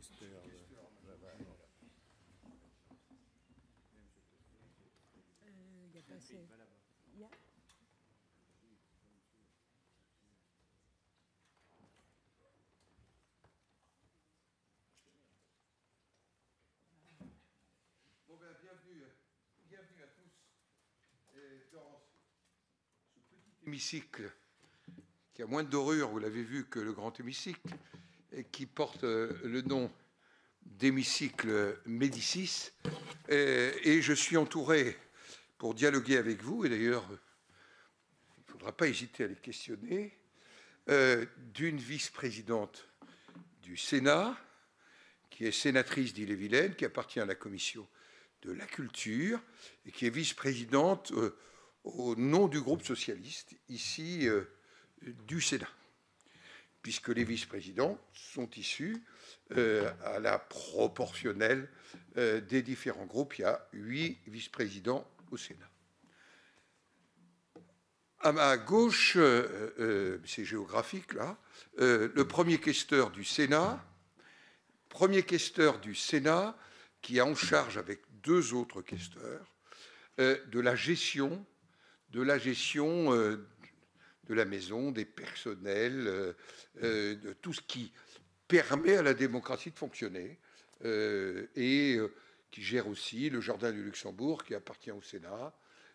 Bienvenue à tous dans ce petit hémicycle qui a moins de dorure, vous l'avez vu, que le grand hémicycle, et qui porte le nom d'hémicycle Médicis. Et je suis entouré pour dialoguer avec vous, et d'ailleurs, il ne faudra pas hésiter à les questionner, d'une vice-présidente du Sénat, qui est sénatrice d'Ille-et-Vilaine, qui appartient à la commission de la culture et qui est vice-présidente au nom du groupe socialiste, ici du Sénat, puisque les vice-présidents sont issus à la proportionnelle des différents groupes. Il y a 8 vice-présidents au Sénat. À ma gauche, c'est géographique là, le premier questeur du Sénat, qui a en charge avec 2 autres questeurs de la gestion de la maison, des personnels, de tout ce qui permet à la démocratie de fonctionner, et qui gère aussi le Jardin du Luxembourg qui appartient au Sénat.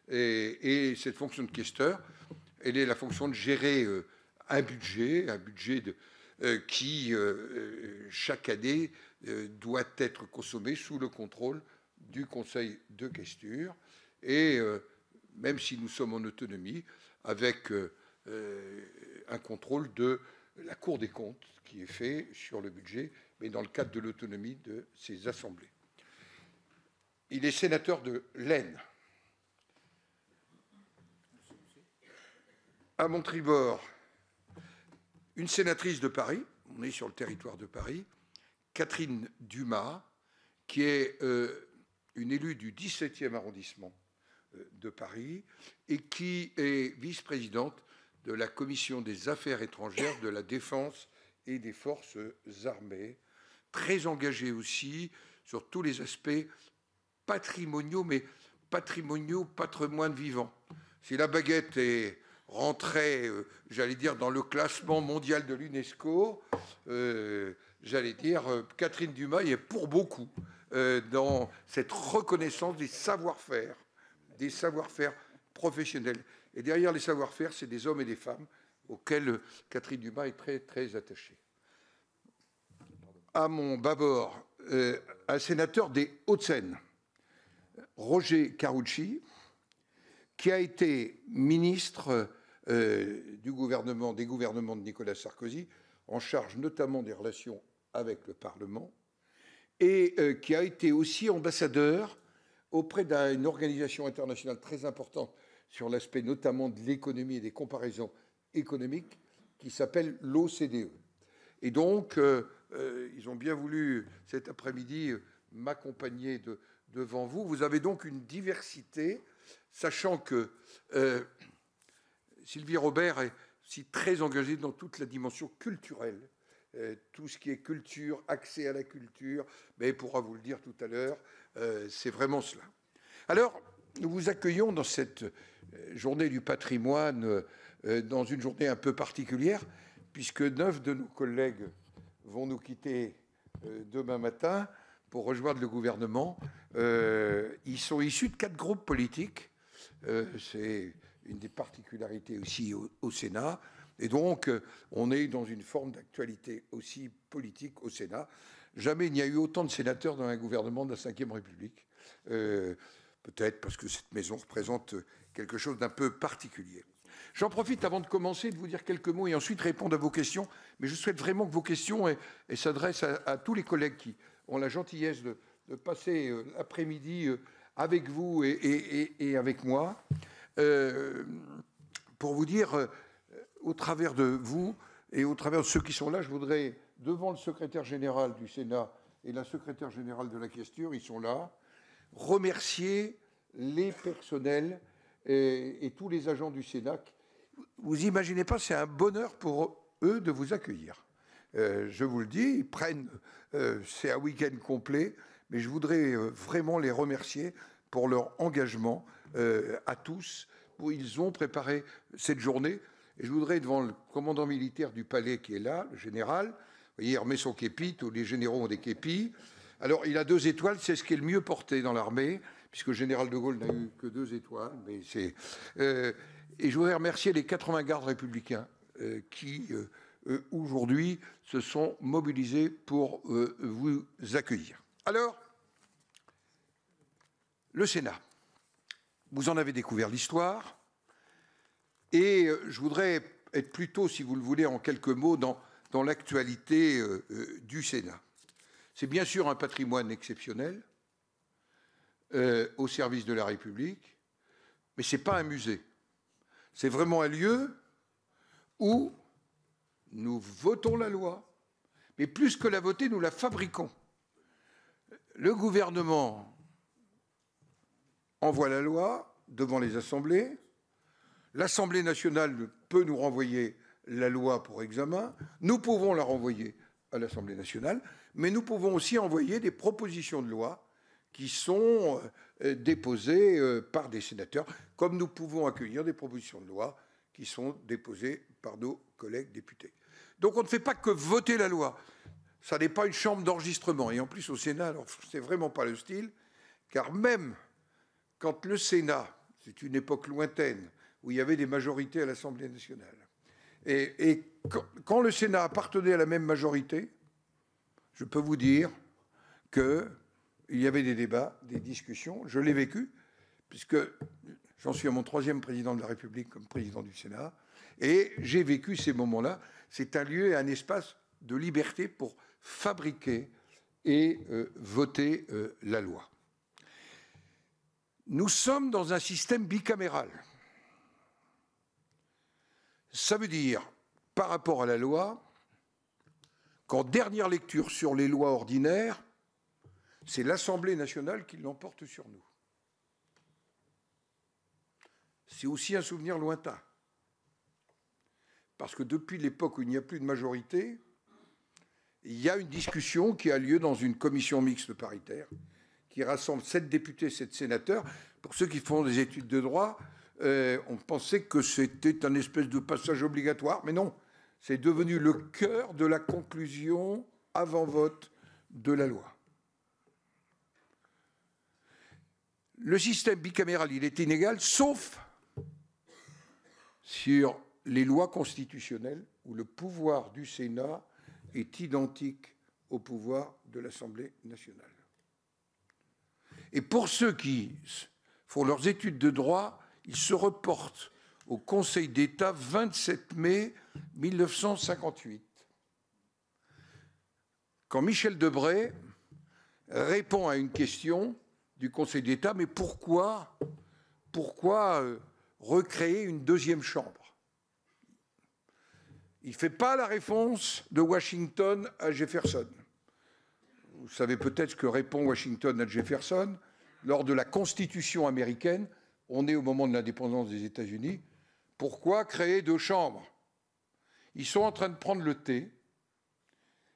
Et cette fonction de questeur, elle est la fonction de gérer un budget qui, chaque année, doit être consommé sous le contrôle du Conseil de questure, et même si nous sommes en autonomie, avec un contrôle de la Cour des comptes qui est fait sur le budget, mais dans le cadre de l'autonomie de ces assemblées. Il est sénateur de l'Aisne. À mon tribord, une sénatrice de Paris, on est sur le territoire de Paris, Catherine Dumas, qui est une élue du 17e arrondissement de Paris et qui est vice-présidente de la Commission des Affaires étrangères, de la Défense et des Forces armées, très engagée aussi sur tous les aspects patrimoniaux, mais patrimoine vivant. Si la baguette est rentrée, j'allais dire, dans le classement mondial de l'UNESCO, j'allais dire, Catherine Dumas est pour beaucoup dans cette reconnaissance des savoir-faire professionnels. Et derrière les savoir-faire, c'est des hommes et des femmes auxquels Catherine Dumas est très, très attachée. À mon bâbord, un sénateur des Hauts-de-Seine, Roger Carucci, qui a été ministre des gouvernements de Nicolas Sarkozy, en charge notamment des relations avec le Parlement, et qui a été aussi ambassadeur auprès d'une organisation internationale très importante sur l'aspect notamment de l'économie et des comparaisons économiques, qui s'appelle l'OCDE. Et donc, ils ont bien voulu, cet après-midi, m'accompagner devant vous. Vous avez donc une diversité, sachant que Sylvie Robert est aussi très engagée dans toute la dimension culturelle, tout ce qui est culture, accès à la culture, mais elle pourra vous le dire tout à l'heure, c'est vraiment cela. Alors, nous vous accueillons dans cette journée du patrimoine, dans une journée un peu particulière, puisque 9 de nos collègues vont nous quitter demain matin pour rejoindre le gouvernement. Ils sont issus de 4 groupes politiques. C'est une des particularités aussi au Sénat. Et donc, on est dans une forme d'actualité aussi politique au Sénat. Jamais il n'y a eu autant de sénateurs dans un gouvernement de la Ve République. Peut-être parce que cette maison représente quelque chose d'un peu particulier. J'en profite avant de commencer de vous dire quelques mots et ensuite répondre à vos questions. Mais je souhaite vraiment que vos questions s'adressent à tous les collègues qui ont la gentillesse de passer l'après-midi avec vous et avec moi, pour vous dire, au travers de vous et au travers de ceux qui sont là, je voudrais, devant le secrétaire général du Sénat et la secrétaire générale de la Questure, ils sont là, remercier les personnels et tous les agents du Sénat. Vous imaginez pas, c'est un bonheur pour eux de vous accueillir. je vous le dis, ils prennent, c'est un week-end complet, mais je voudrais vraiment les remercier pour leur engagement à tous. Ils ont préparé cette journée, et je voudrais, devant le commandant militaire du palais qui est là, le général, vous voyez, il remet son képi, tous les généraux ont des képis. Alors, il a 2 étoiles, c'est ce qui est le mieux porté dans l'armée, puisque le général de Gaulle n'a eu que 2 étoiles. Mais c'est, et je voudrais remercier les 80 gardes républicains qui, aujourd'hui, se sont mobilisés pour vous accueillir. Alors, le Sénat, vous en avez découvert l'histoire, et je voudrais être plutôt, si vous le voulez, en quelques mots, dans l'actualité du Sénat. C'est bien sûr un patrimoine exceptionnel au service de la République, mais ce n'est pas un musée. C'est vraiment un lieu où nous votons la loi, mais plus que la voter, nous la fabriquons. Le gouvernement envoie la loi devant les assemblées. L'Assemblée nationale peut nous renvoyer la loi pour examen. Nous pouvons la renvoyer à l'Assemblée nationale, mais nous pouvons aussi envoyer des propositions de loi qui sont déposées par des sénateurs, comme nous pouvons accueillir des propositions de loi qui sont déposées par nos collègues députés. Donc on ne fait pas que voter la loi. Ça n'est pas une chambre d'enregistrement. Et en plus, au Sénat, c'est vraiment pas le style, car même quand le Sénat, c'est une époque lointaine, où il y avait des majorités à l'Assemblée nationale, et quand le Sénat appartenait à la même majorité, je peux vous dire qu'il y avait des débats, des discussions. Je l'ai vécu, puisque j'en suis à mon 3e président de la République comme président du Sénat, et j'ai vécu ces moments-là. C'est un lieu et un espace de liberté pour fabriquer et voter la loi. Nous sommes dans un système bicaméral. Ça veut dire, par rapport à la loi, qu'en dernière lecture sur les lois ordinaires, c'est l'Assemblée nationale qui l'emporte sur nous. C'est aussi un souvenir lointain. Parce que depuis l'époque où il n'y a plus de majorité, il y a une discussion qui a lieu dans une commission mixte paritaire qui rassemble 7 députés, 7 sénateurs. Pour ceux qui font des études de droit, on pensait que c'était un espèce de passage obligatoire, mais non, c'est devenu le cœur de la conclusion avant vote de la loi. Le système bicaméral, il est inégal, sauf sur les lois constitutionnelles où le pouvoir du Sénat est identique au pouvoir de l'Assemblée nationale. Et pour ceux qui font leurs études de droit, ils se reportent au Conseil d'État 27 mai 1958, quand Michel Debré répond à une question du Conseil d'État, mais pourquoi recréer une 2e chambre? Il ne fait pas la réponse de Washington à Jefferson. Vous savez peut-être ce que répond Washington à Jefferson. Lors de la Constitution américaine, on est au moment de l'indépendance des États-Unis. Pourquoi créer 2 chambres? Ils sont en train de prendre le thé.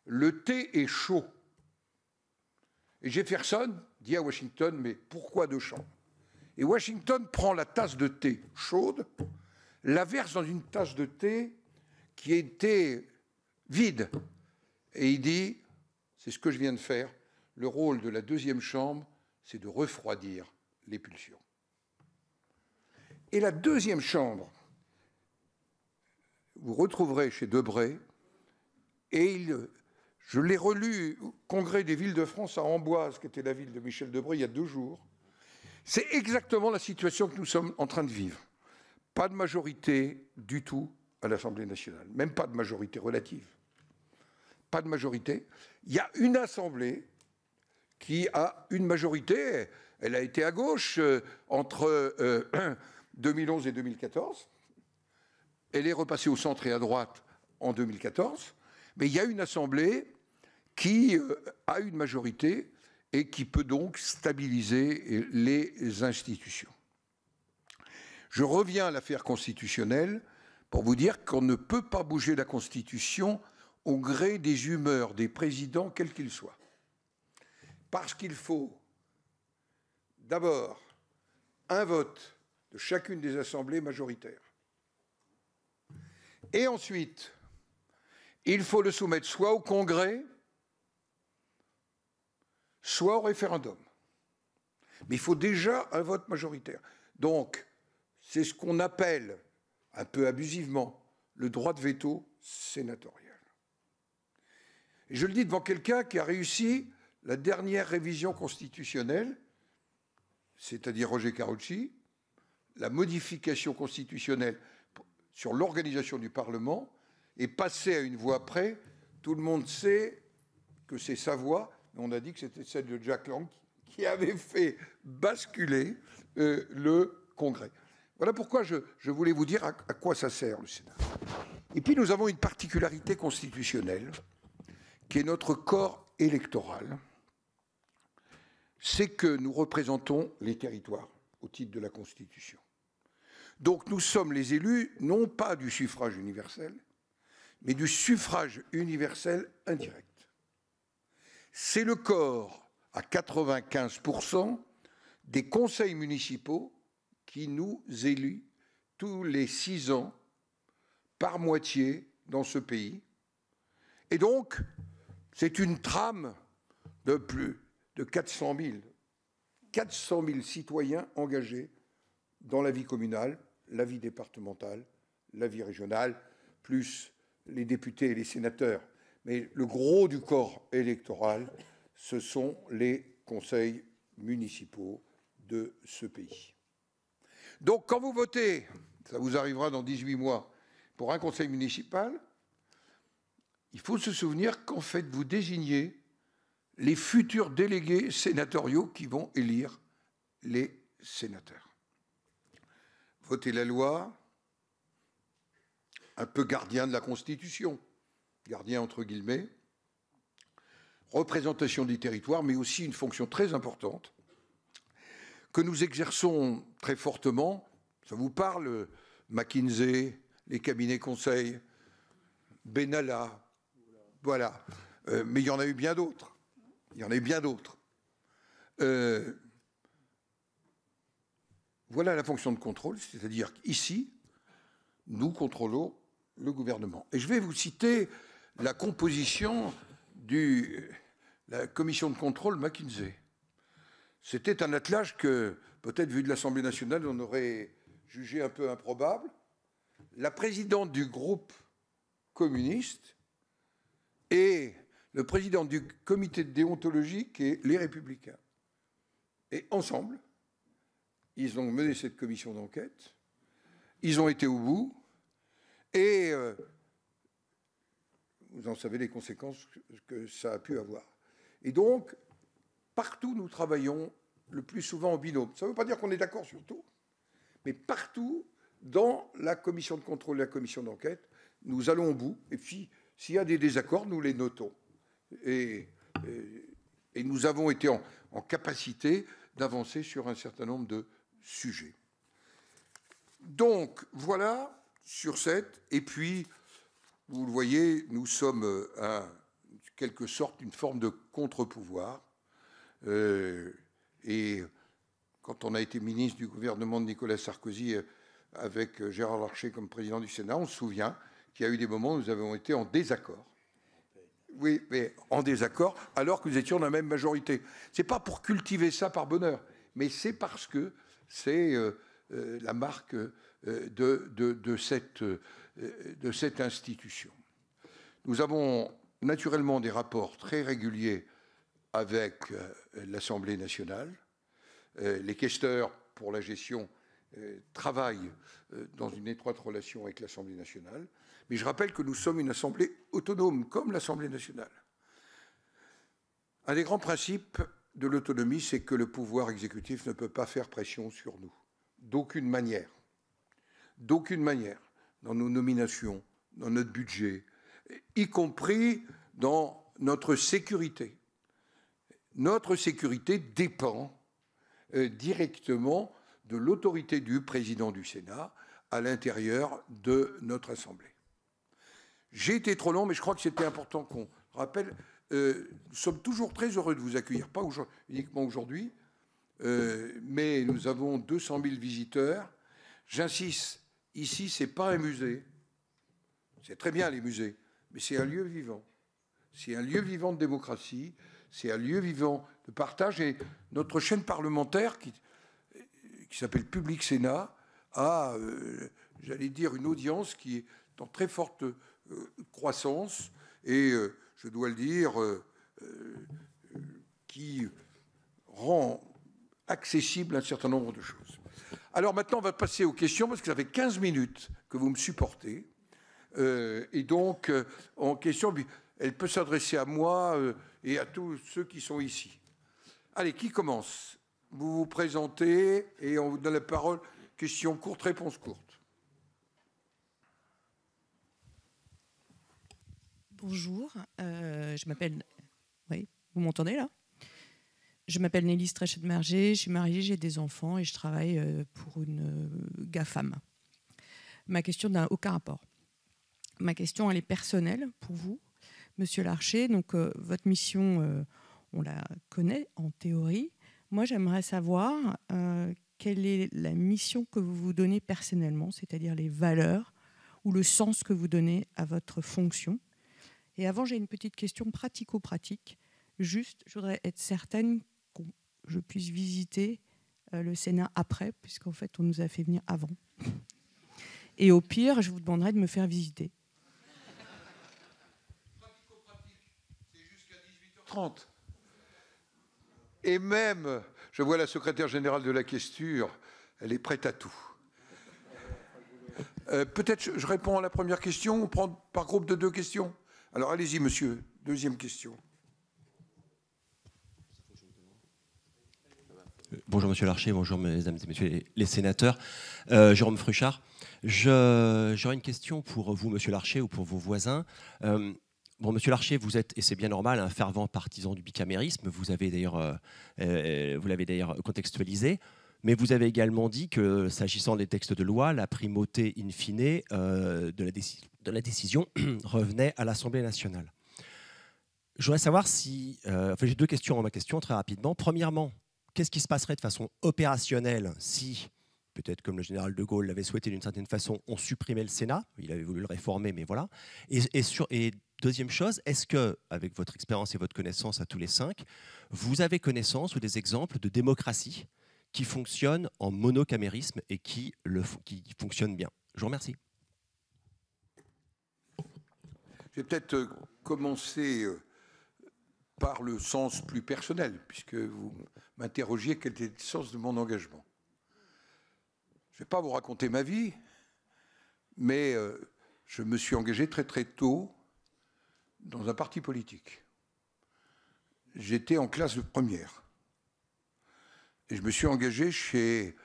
Le thé est chaud. Et Jefferson dit à Washington, mais pourquoi 2 chambres? Et Washington prend la tasse de thé chaude, la verse dans une tasse de thé qui était vide. Et il dit, c'est ce que je viens de faire, le rôle de la 2e chambre, c'est de refroidir les pulsions. Et la 2e chambre, vous retrouverez chez Debré, et je l'ai relu au Congrès des villes de France à Amboise, qui était la ville de Michel Debré, il y a 2 jours. C'est exactement la situation que nous sommes en train de vivre. Pas de majorité du tout à l'Assemblée nationale, même pas de majorité relative. Pas de majorité. Il y a une Assemblée qui a une majorité, elle a été à gauche entre 2011 et 2014. Elle est repassée au centre et à droite en 2014. Mais il y a une Assemblée qui a une majorité et qui peut donc stabiliser les institutions. Je reviens à l'affaire constitutionnelle pour vous dire qu'on ne peut pas bouger la Constitution au gré des humeurs des présidents, quels qu'ils soient. Parce qu'il faut d'abord un vote de chacune des assemblées majoritaires. Et ensuite, il faut le soumettre soit au Congrès, soit au référendum. Mais il faut déjà un vote majoritaire. Donc, c'est ce qu'on appelle, un peu abusivement, le droit de veto sénatorial. Et je le dis devant quelqu'un qui a réussi la dernière révision constitutionnelle, c'est-à-dire Roger Carucci, la modification constitutionnelle sur l'organisation du Parlement, est passé à une voix près. Tout le monde sait que c'est sa voix, mais on a dit que c'était celle de Jack Lang qui avait fait basculer le Congrès. Voilà pourquoi je voulais vous dire à quoi ça sert, le Sénat. Et puis nous avons une particularité constitutionnelle, qui est notre corps électoral, c'est que nous représentons les territoires au titre de la Constitution. Donc nous sommes les élus, non pas du suffrage universel, mais du suffrage universel indirect. C'est le corps, à 95%, des conseils municipaux qui nous éluent tous les 6 ans, par moitié, dans ce pays. Et donc, c'est une trame de plus de 400 000 citoyens engagés dans la vie communale, la vie départementale, la vie régionale, plus les députés et les sénateurs. Mais le gros du corps électoral, ce sont les conseils municipaux de ce pays. Donc, quand vous votez, ça vous arrivera dans 18 mois, pour un conseil municipal, il faut se souvenir qu'en fait, vous désignez les futurs délégués sénatoriaux qui vont élire les sénateurs. Voter la loi, un peu gardien de la Constitution, gardien entre guillemets, représentation des territoires, mais aussi une fonction très importante que nous exerçons très fortement. Ça vous parle, McKinsey, les cabinets conseils, Benalla, voilà. Mais il y en a eu bien d'autres. Il y en a eu bien d'autres. Voilà la fonction de contrôle, c'est-à-dire qu'ici, nous contrôlons le gouvernement. Et je vais vous citer la composition de la commission de contrôle McKinsey. C'était un attelage que, peut-être vu de l'Assemblée nationale, on aurait jugé un peu improbable. La présidente du groupe communiste et le président du comité de déontologie qui est les Républicains. Et ensemble, ils ont mené cette commission d'enquête, ils ont été au bout, et vous en savez les conséquences que ça a pu avoir. Et donc, partout nous travaillons le plus souvent en binôme. Ça ne veut pas dire qu'on est d'accord sur tout, mais partout, dans la commission de contrôle et la commission d'enquête, nous allons au bout, et puis s'il y a des désaccords, nous les notons. Et nous avons été en capacité d'avancer sur un certain nombre de sujets. Donc, voilà sur cette. Et puis, vous le voyez, nous sommes en quelque sorte une forme de contre-pouvoir. Et quand on a été ministre du gouvernement de Nicolas Sarkozy avec Gérard Larcher comme président du Sénat, on se souvient qu'il y a eu des moments où nous avons été en désaccord. Oui, mais en désaccord, alors que nous étions dans la même majorité. Ce n'est pas pour cultiver ça par bonheur, mais c'est parce que c'est la marque de cette institution. Nous avons naturellement des rapports très réguliers avec l'Assemblée nationale. Les questeurs pour la gestion travaillent dans une étroite relation avec l'Assemblée nationale. Mais je rappelle que nous sommes une assemblée autonome, comme l'Assemblée nationale. Un des grands principes de l'autonomie, c'est que le pouvoir exécutif ne peut pas faire pression sur nous, d'aucune manière. D'aucune manière, dans nos nominations, dans notre budget, y compris dans notre sécurité. Notre sécurité dépend directement de l'autorité du président du Sénat à l'intérieur de notre Assemblée. J'ai été trop long, mais je crois que c'était important qu'on rappelle. Nous sommes toujours très heureux de vous accueillir, pas uniquement aujourd'hui, mais nous avons 200 000 visiteurs. J'insiste, ici, ce n'est pas un musée. C'est très bien les musées, mais c'est un lieu vivant. C'est un lieu vivant de démocratie, c'est un lieu vivant de partage. Et notre chaîne parlementaire, qui s'appelle Public Sénat, a, j'allais dire, une audience qui est en très forte croissance et, je dois le dire, qui rend accessible un certain nombre de choses. Alors maintenant, on va passer aux questions, parce que ça fait 15 minutes que vous me supportez. Et donc, en question, elle peut s'adresser à moi et à tous ceux qui sont ici. Allez, qui commence? Vous vous présentez et on vous donne la parole. Question courte, réponse courte. Bonjour, je m'appelle... Oui, vous m'entendez là? Je m'appelle Nelly Strechet-Merger, je suis mariée, j'ai des enfants et je travaille pour une GAFAM. Ma question n'a aucun rapport. Ma question, elle est personnelle pour vous, Monsieur Larcher. Donc, votre mission, on la connaît en théorie. Moi, j'aimerais savoir quelle est la mission que vous vous donnez personnellement, c'est-à-dire les valeurs ou le sens que vous donnez à votre fonction. Et avant, j'ai une petite question pratico-pratique. Juste, je voudrais être certaine que je puisse visiter le Sénat après, puisqu'en fait, on nous a fait venir avant. Et au pire, je vous demanderai de me faire visiter. Pratico-pratique, c'est jusqu'à 18h30. Et même, je vois la secrétaire générale de la Questure, elle est prête à tout. Peut-être je réponds à la première question, on prend par groupe de 2 questions. Alors allez-y, monsieur, deuxième question. Bonjour Monsieur Larcher, bonjour mesdames et messieurs les sénateurs. Jérôme Fruchard. J'aurais une question pour vous, Monsieur Larcher, ou pour vos voisins. Bon, Monsieur Larcher, vous êtes, et c'est bien normal, un fervent partisan du bicamérisme. Vous l'avez d'ailleurs contextualisé. Mais vous avez également dit que, s'agissant des textes de loi, la primauté in fine de la décision revenait à l'Assemblée nationale. Je voudrais savoir si... j'ai 2 questions en ma question, très rapidement. Premièrement, qu'est-ce qui se passerait de façon opérationnelle si, peut-être comme le général de Gaulle l'avait souhaité d'une certaine façon, on supprimait le Sénat? Il avait voulu le réformer, mais voilà. Et deuxième chose, est-ce que, avec votre expérience et votre connaissance à tous les 5, vous avez connaissance ou des exemples de démocratie qui fonctionnent en monocamérisme et qui fonctionnent bien? Je vous remercie. Je vais peut-être commencer par le sens plus personnel, puisque vous m'interrogiez quel était le sens de mon engagement. Je ne vais pas vous raconter ma vie, mais je me suis engagé très très tôt dans un parti politique. J'étais en classe de première. Et je me suis engagé chez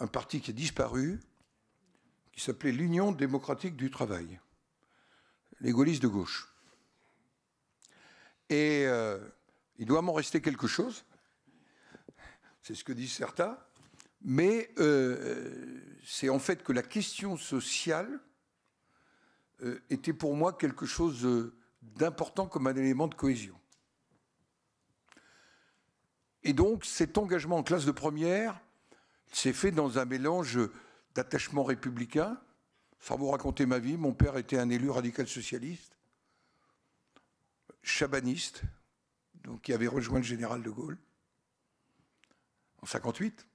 un parti qui a disparu, qui s'appelait l'Union démocratique du travail, les gaullistes de gauche. Et il doit m'en rester quelque chose, c'est ce que disent certains, mais c'est en fait que la question sociale était pour moi quelque chose d'important comme un élément de cohésion. Et donc cet engagement en classe de première s'est fait dans un mélange d'attachement républicain. Sans vous raconter ma vie, mon père était un élu radical socialiste, chabaniste, donc qui avait rejoint le général de Gaulle en 1958,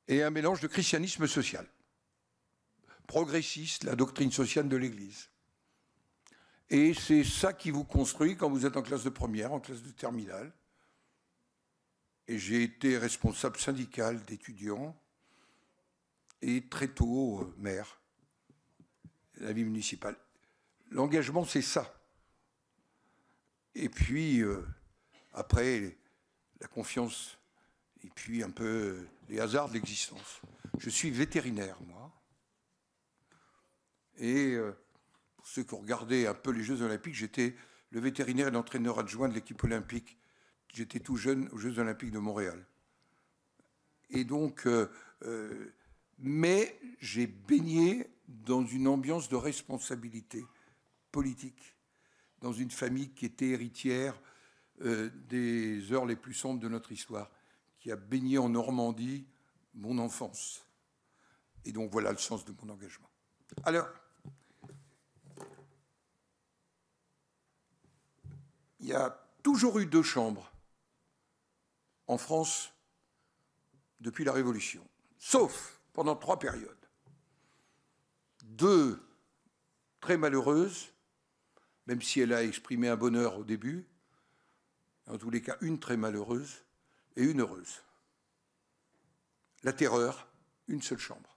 et un mélange de christianisme social, progressiste, la doctrine sociale de l'Église. Et c'est ça qui vous construit quand vous êtes en classe de première, en classe de terminale. Et j'ai été responsable syndical d'étudiants et très tôt maire de la vie municipale. L'engagement, c'est ça. Et puis, après, la confiance, et puis un peu les hasards de l'existence. Je suis vétérinaire, moi. Et pour ceux qui ont regardé un peu les Jeux Olympiques, j'étais le vétérinaire et l'entraîneur adjoint de l'équipe olympique. J'étais tout jeune aux Jeux Olympiques de Montréal. Et donc, mais j'ai baigné dans une ambiance de responsabilité politique dans une famille qui était héritière des heures les plus sombres de notre histoire, qui a baigné en Normandie mon enfance. Et donc voilà le sens de mon engagement. Alors, il y a toujours eu 2 chambres en France depuis la Révolution, sauf pendant 3 périodes. 2 très malheureuses, même si elle a exprimé un bonheur au début, en tous les cas une très malheureuse et une heureuse. La terreur, une seule chambre.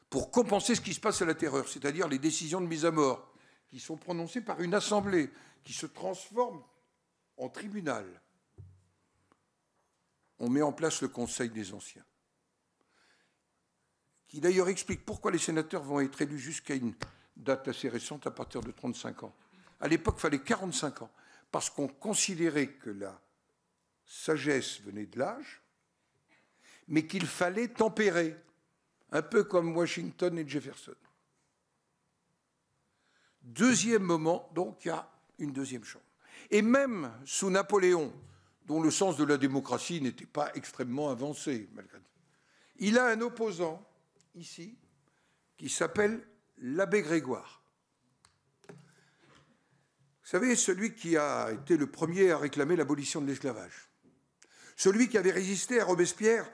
Pour compenser ce qui se passe à la terreur, c'est-à-dire les décisions de mise à mort, qui sont prononcées par une assemblée, qui se transforme en tribunal, on met en place le Conseil des anciens, qui d'ailleurs explique pourquoi les sénateurs vont être élus jusqu'à une date assez récente, à partir de 35 ans. À l'époque, il fallait 45 ans, parce qu'on considérait que la sagesse venait de l'âge, mais qu'il fallait tempérer, un peu comme Washington et Jefferson. Deuxième moment, donc il y a une deuxième chambre. Et même sous Napoléon, dont le sens de la démocratie n'était pas extrêmement avancé, malgré tout, il a un opposant, ici, qui s'appelle l'abbé Grégoire. Vous savez, celui qui a été le premier à réclamer l'abolition de l'esclavage. Celui qui avait résisté à Robespierre,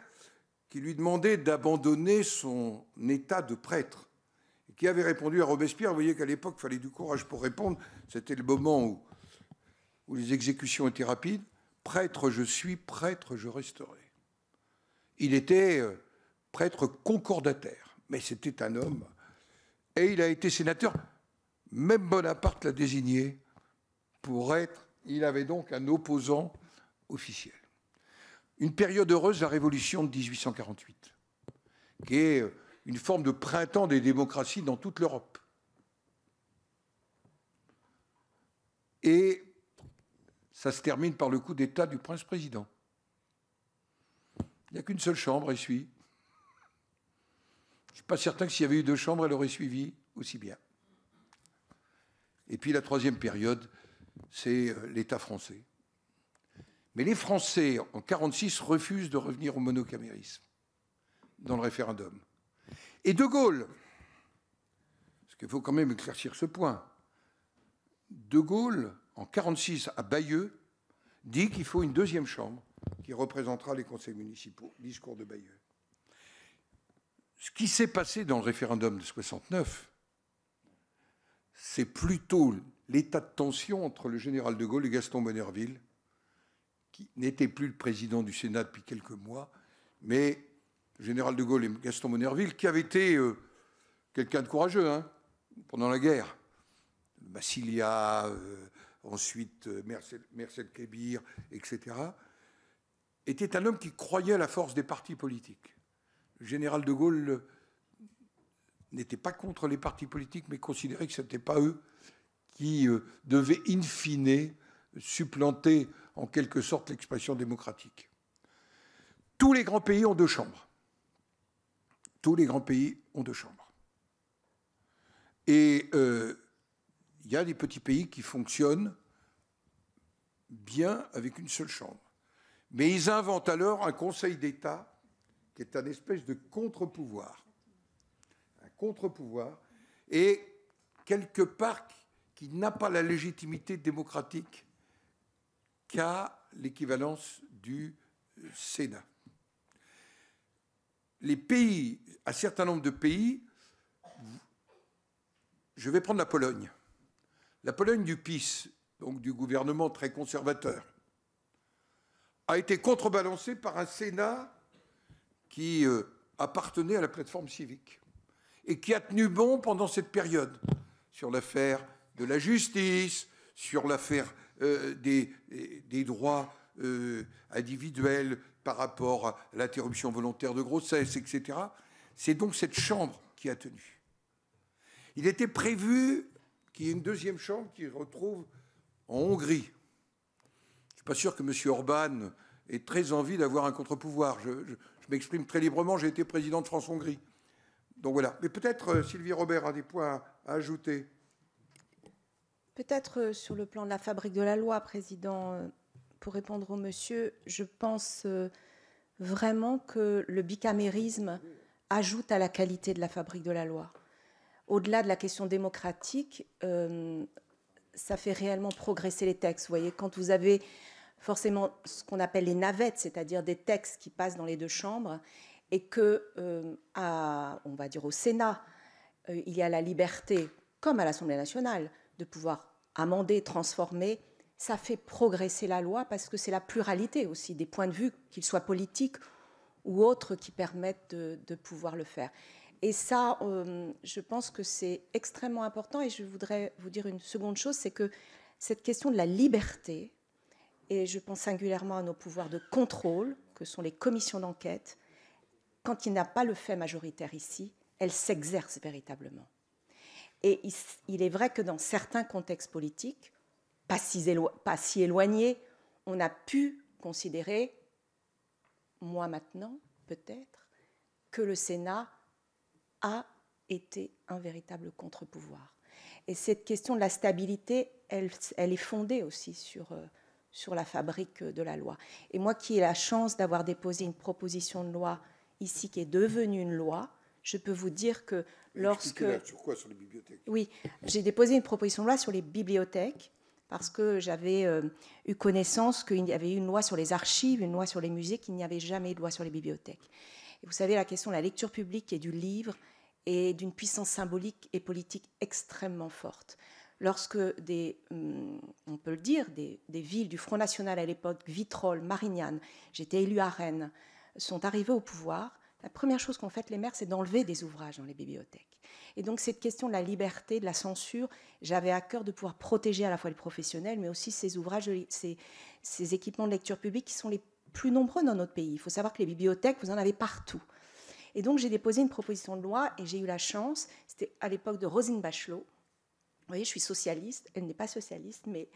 qui lui demandait d'abandonner son état de prêtre, et qui avait répondu à Robespierre. Vous voyez qu'à l'époque, il fallait du courage pour répondre. C'était le moment où les exécutions étaient rapides. Prêtre je suis, prêtre je resterai. Il était prêtre concordataire, mais c'était un homme. Et il a été sénateur. Même Bonaparte l'a désigné pour être... Il avait donc un opposant officiel. Une période heureuse, la Révolution de 1848, qui est une forme de printemps des démocraties dans toute l'Europe. Et ça se termine par le coup d'État du prince-président. Il n'y a qu'une seule chambre, elle suit. Je ne suis pas certain que s'il y avait eu 2 chambres, elle aurait suivi aussi bien. Et puis la troisième période, c'est l'État français. Mais les Français, en 1946, refusent de revenir au monocamérisme dans le référendum. Et De Gaulle, parce qu'il faut quand même éclaircir ce point, De Gaulle, en 1946, à Bayeux, dit qu'il faut une deuxième chambre qui représentera les conseils municipaux. Discours de Bayeux. Ce qui s'est passé dans le référendum de 1969, c'est plutôt l'état de tension entre le général de Gaulle et Gaston Monnerville, qui n'était plus le président du Sénat depuis quelques mois, mais le général de Gaulle et Gaston Monnerville, qui avait été quelqu'un de courageux pendant la guerre. Massilia, ensuite Merced Kébir, etc., était un homme qui croyait à la force des partis politiques. Le général de Gaulle n'était pas contre les partis politiques, mais considérait que ce n'était pas eux qui devaient in fine supplanter en quelque sorte l'expression démocratique. Tous les grands pays ont 2 chambres. Tous les grands pays ont 2 chambres. Et il y a des petits pays qui fonctionnent bien avec une seule chambre. Mais ils inventent alors un Conseil d'État qui est un espèce de contre-pouvoir. Un contre-pouvoir, et quelque part qui n'a pas la légitimité démocratique qu'a l'équivalence du Sénat. Les pays, un certain nombre de pays, je vais prendre la Pologne. La Pologne du PiS, donc du gouvernement très conservateur, a été contrebalancée par un Sénat qui appartenait à la plateforme civique et qui a tenu bon pendant cette période sur l'affaire de la justice, sur l'affaire des droits individuels par rapport à l'interruption volontaire de grossesse, etc. C'est donc cette chambre qui a tenu. Il était prévu qu'il y ait une deuxième chambre qui retrouve en Hongrie. Je ne suis pas sûr que M. Orban ait très envie d'avoir un contre-pouvoir. Je m'exprime très librement, j'ai été président de France-Hongrie Donc voilà. Mais peut-être Sylvie Robert a des points à ajouter. Peut-être sur le plan de la fabrique de la loi, Président, pour répondre au monsieur, je pense vraiment que le bicamérisme ajoute à la qualité de la fabrique de la loi. Au-delà de la question démocratique, ça fait réellement progresser les textes. Vous voyez, quand vous avez forcément ce qu'on appelle les navettes, c'est-à-dire des textes qui passent dans les deux chambres, et que, on va dire au Sénat, il y a la liberté, comme à l'Assemblée nationale, de pouvoir amender, transformer, ça fait progresser la loi parce que c'est la pluralité aussi des points de vue, qu'ils soient politiques ou autres, qui permettent de pouvoir le faire. Et ça, je pense que c'est extrêmement important. Et je voudrais vous dire une seconde chose, c'est que cette question de la liberté, et je pense singulièrement à nos pouvoirs de contrôle, que sont les commissions d'enquête, quand il n'a pas le fait majoritaire ici, elles s'exercent véritablement. Et il est vrai que dans certains contextes politiques, pas si éloignés, on a pu considérer, moi maintenant peut-être, que le Sénat a été un véritable contre-pouvoir. Et cette question de la stabilité, elle est fondée aussi sur la fabrique de la loi. Et moi qui ai la chance d'avoir déposé une proposition de loi ici qui est devenue une loi, je peux vous dire que lorsque... Sur quoi? Sur les bibliothèques? Oui, j'ai déposé une proposition de loi sur les bibliothèques parce que j'avais eu connaissance qu'il y avait eu une loi sur les archives, une loi sur les musées, qu'il n'y avait jamais eu de loi sur les bibliothèques. Et vous savez, la question de la lecture publique et du livre est d'une puissance symbolique et politique extrêmement forte. Lorsque on peut le dire, des villes du Front National à l'époque, Vitrolles, Marignane, j'étais élue à Rennes, sont arrivées au pouvoir, la première chose qu'ont fait les maires, c'est d'enlever des ouvrages dans les bibliothèques. Et donc cette question de la liberté, de la censure, j'avais à cœur de pouvoir protéger à la fois les professionnels, mais aussi ces ouvrages, ces équipements de lecture publique qui sont les plus nombreux dans notre pays. Il faut savoir que les bibliothèques, vous en avez partout. Et donc j'ai déposé une proposition de loi et j'ai eu la chance, c'était à l'époque de Roselyne Bachelot. Vous voyez, je suis socialiste, elle n'est pas socialiste, mais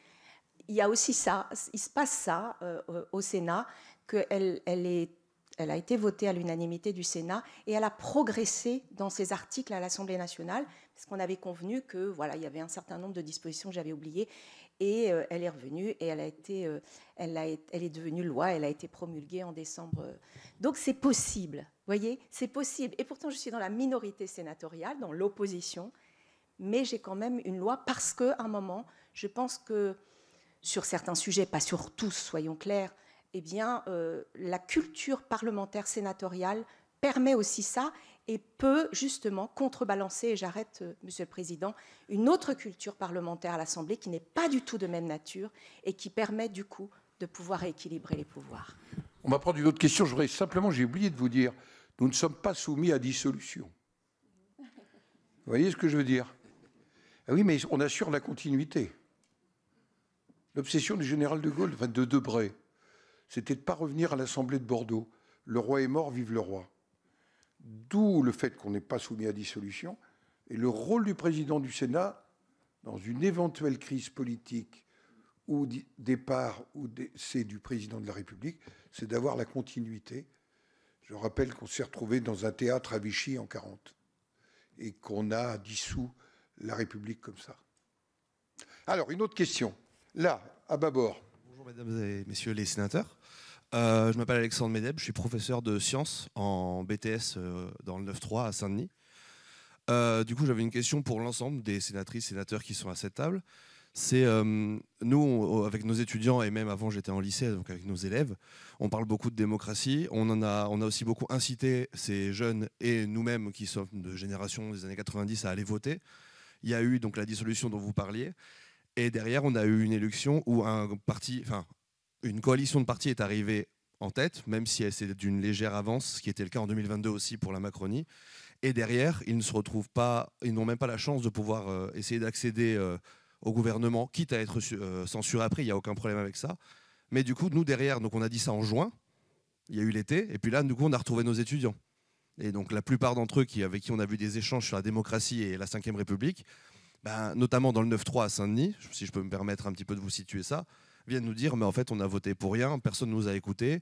il y a aussi ça, il se passe ça au Sénat, qu'elle a été votée à l'unanimité du Sénat et elle a progressé dans ses articles à l'Assemblée nationale, parce qu'on avait convenu que voilà, il y avait un certain nombre de dispositions que j'avais oubliées, et elle est revenue et elle est devenue loi, elle a été promulguée en décembre. Donc c'est possible, vous voyez, c'est possible. Et pourtant, je suis dans la minorité sénatoriale, dans l'opposition, mais j'ai quand même une loi parce qu'à un moment, je pense que sur certains sujets, pas sur tous, soyons clairs, eh bien, la culture parlementaire sénatoriale permet aussi ça et peut justement contrebalancer, et j'arrête, Monsieur le Président, une autre culture parlementaire à l'Assemblée qui n'est pas du tout de même nature et qui permet du coup de pouvoir équilibrer les pouvoirs. On va prendre une autre question. J'ai oublié de vous dire, nous ne sommes pas soumis à dissolution. Vous voyez ce que je veux dire? Ah oui, mais on assure la continuité. L'obsession du général de Gaulle, enfin de Debré, c'était de ne pas revenir à l'Assemblée de Bordeaux. Le roi est mort, vive le roi. D'où le fait qu'on n'est pas soumis à dissolution. Et le rôle du président du Sénat, dans une éventuelle crise politique ou départ ou décès du président de la République, c'est d'avoir la continuité. Je rappelle qu'on s'est retrouvé dans un théâtre à Vichy en 1940 et qu'on a dissous la République comme ça. Alors, une autre question. Là, à bâbord. Bonjour mesdames et messieurs les sénateurs. Je m'appelle Alexandre Médeb, je suis professeur de sciences en BTS dans le 9-3 à Saint-Denis. Du coup, j'avais une question pour l'ensemble des sénatrices et sénateurs qui sont à cette table. C'est nous, avec nos étudiants, et même avant j'étais en lycée, donc avec nos élèves, on parle beaucoup de démocratie. On a aussi beaucoup incité ces jeunes et nous-mêmes qui sommes de génération des années 90 à aller voter. Il y a eu donc la dissolution dont vous parliez. Et derrière, on a eu une élection où une coalition de partis est arrivée en tête, même si c'est d'une légère avance, ce qui était le cas en 2022 aussi pour la Macronie. Et derrière, ils ne se retrouvent pas, ils n'ont même pas la chance de pouvoir essayer d'accéder au gouvernement, quitte à être censuré après, il n'y a aucun problème avec ça. Mais du coup, nous derrière, donc on a dit ça en juin, il y a eu l'été, et puis là, du coup, on a retrouvé nos étudiants. Et donc la plupart d'entre eux avec qui on a vu des échanges sur la démocratie et la Ve République, notamment dans le 9-3 à Saint-Denis, si je peux me permettre un petit peu de vous situer ça, viennent nous dire mais en fait on a voté pour rien, personne ne nous a écoutés.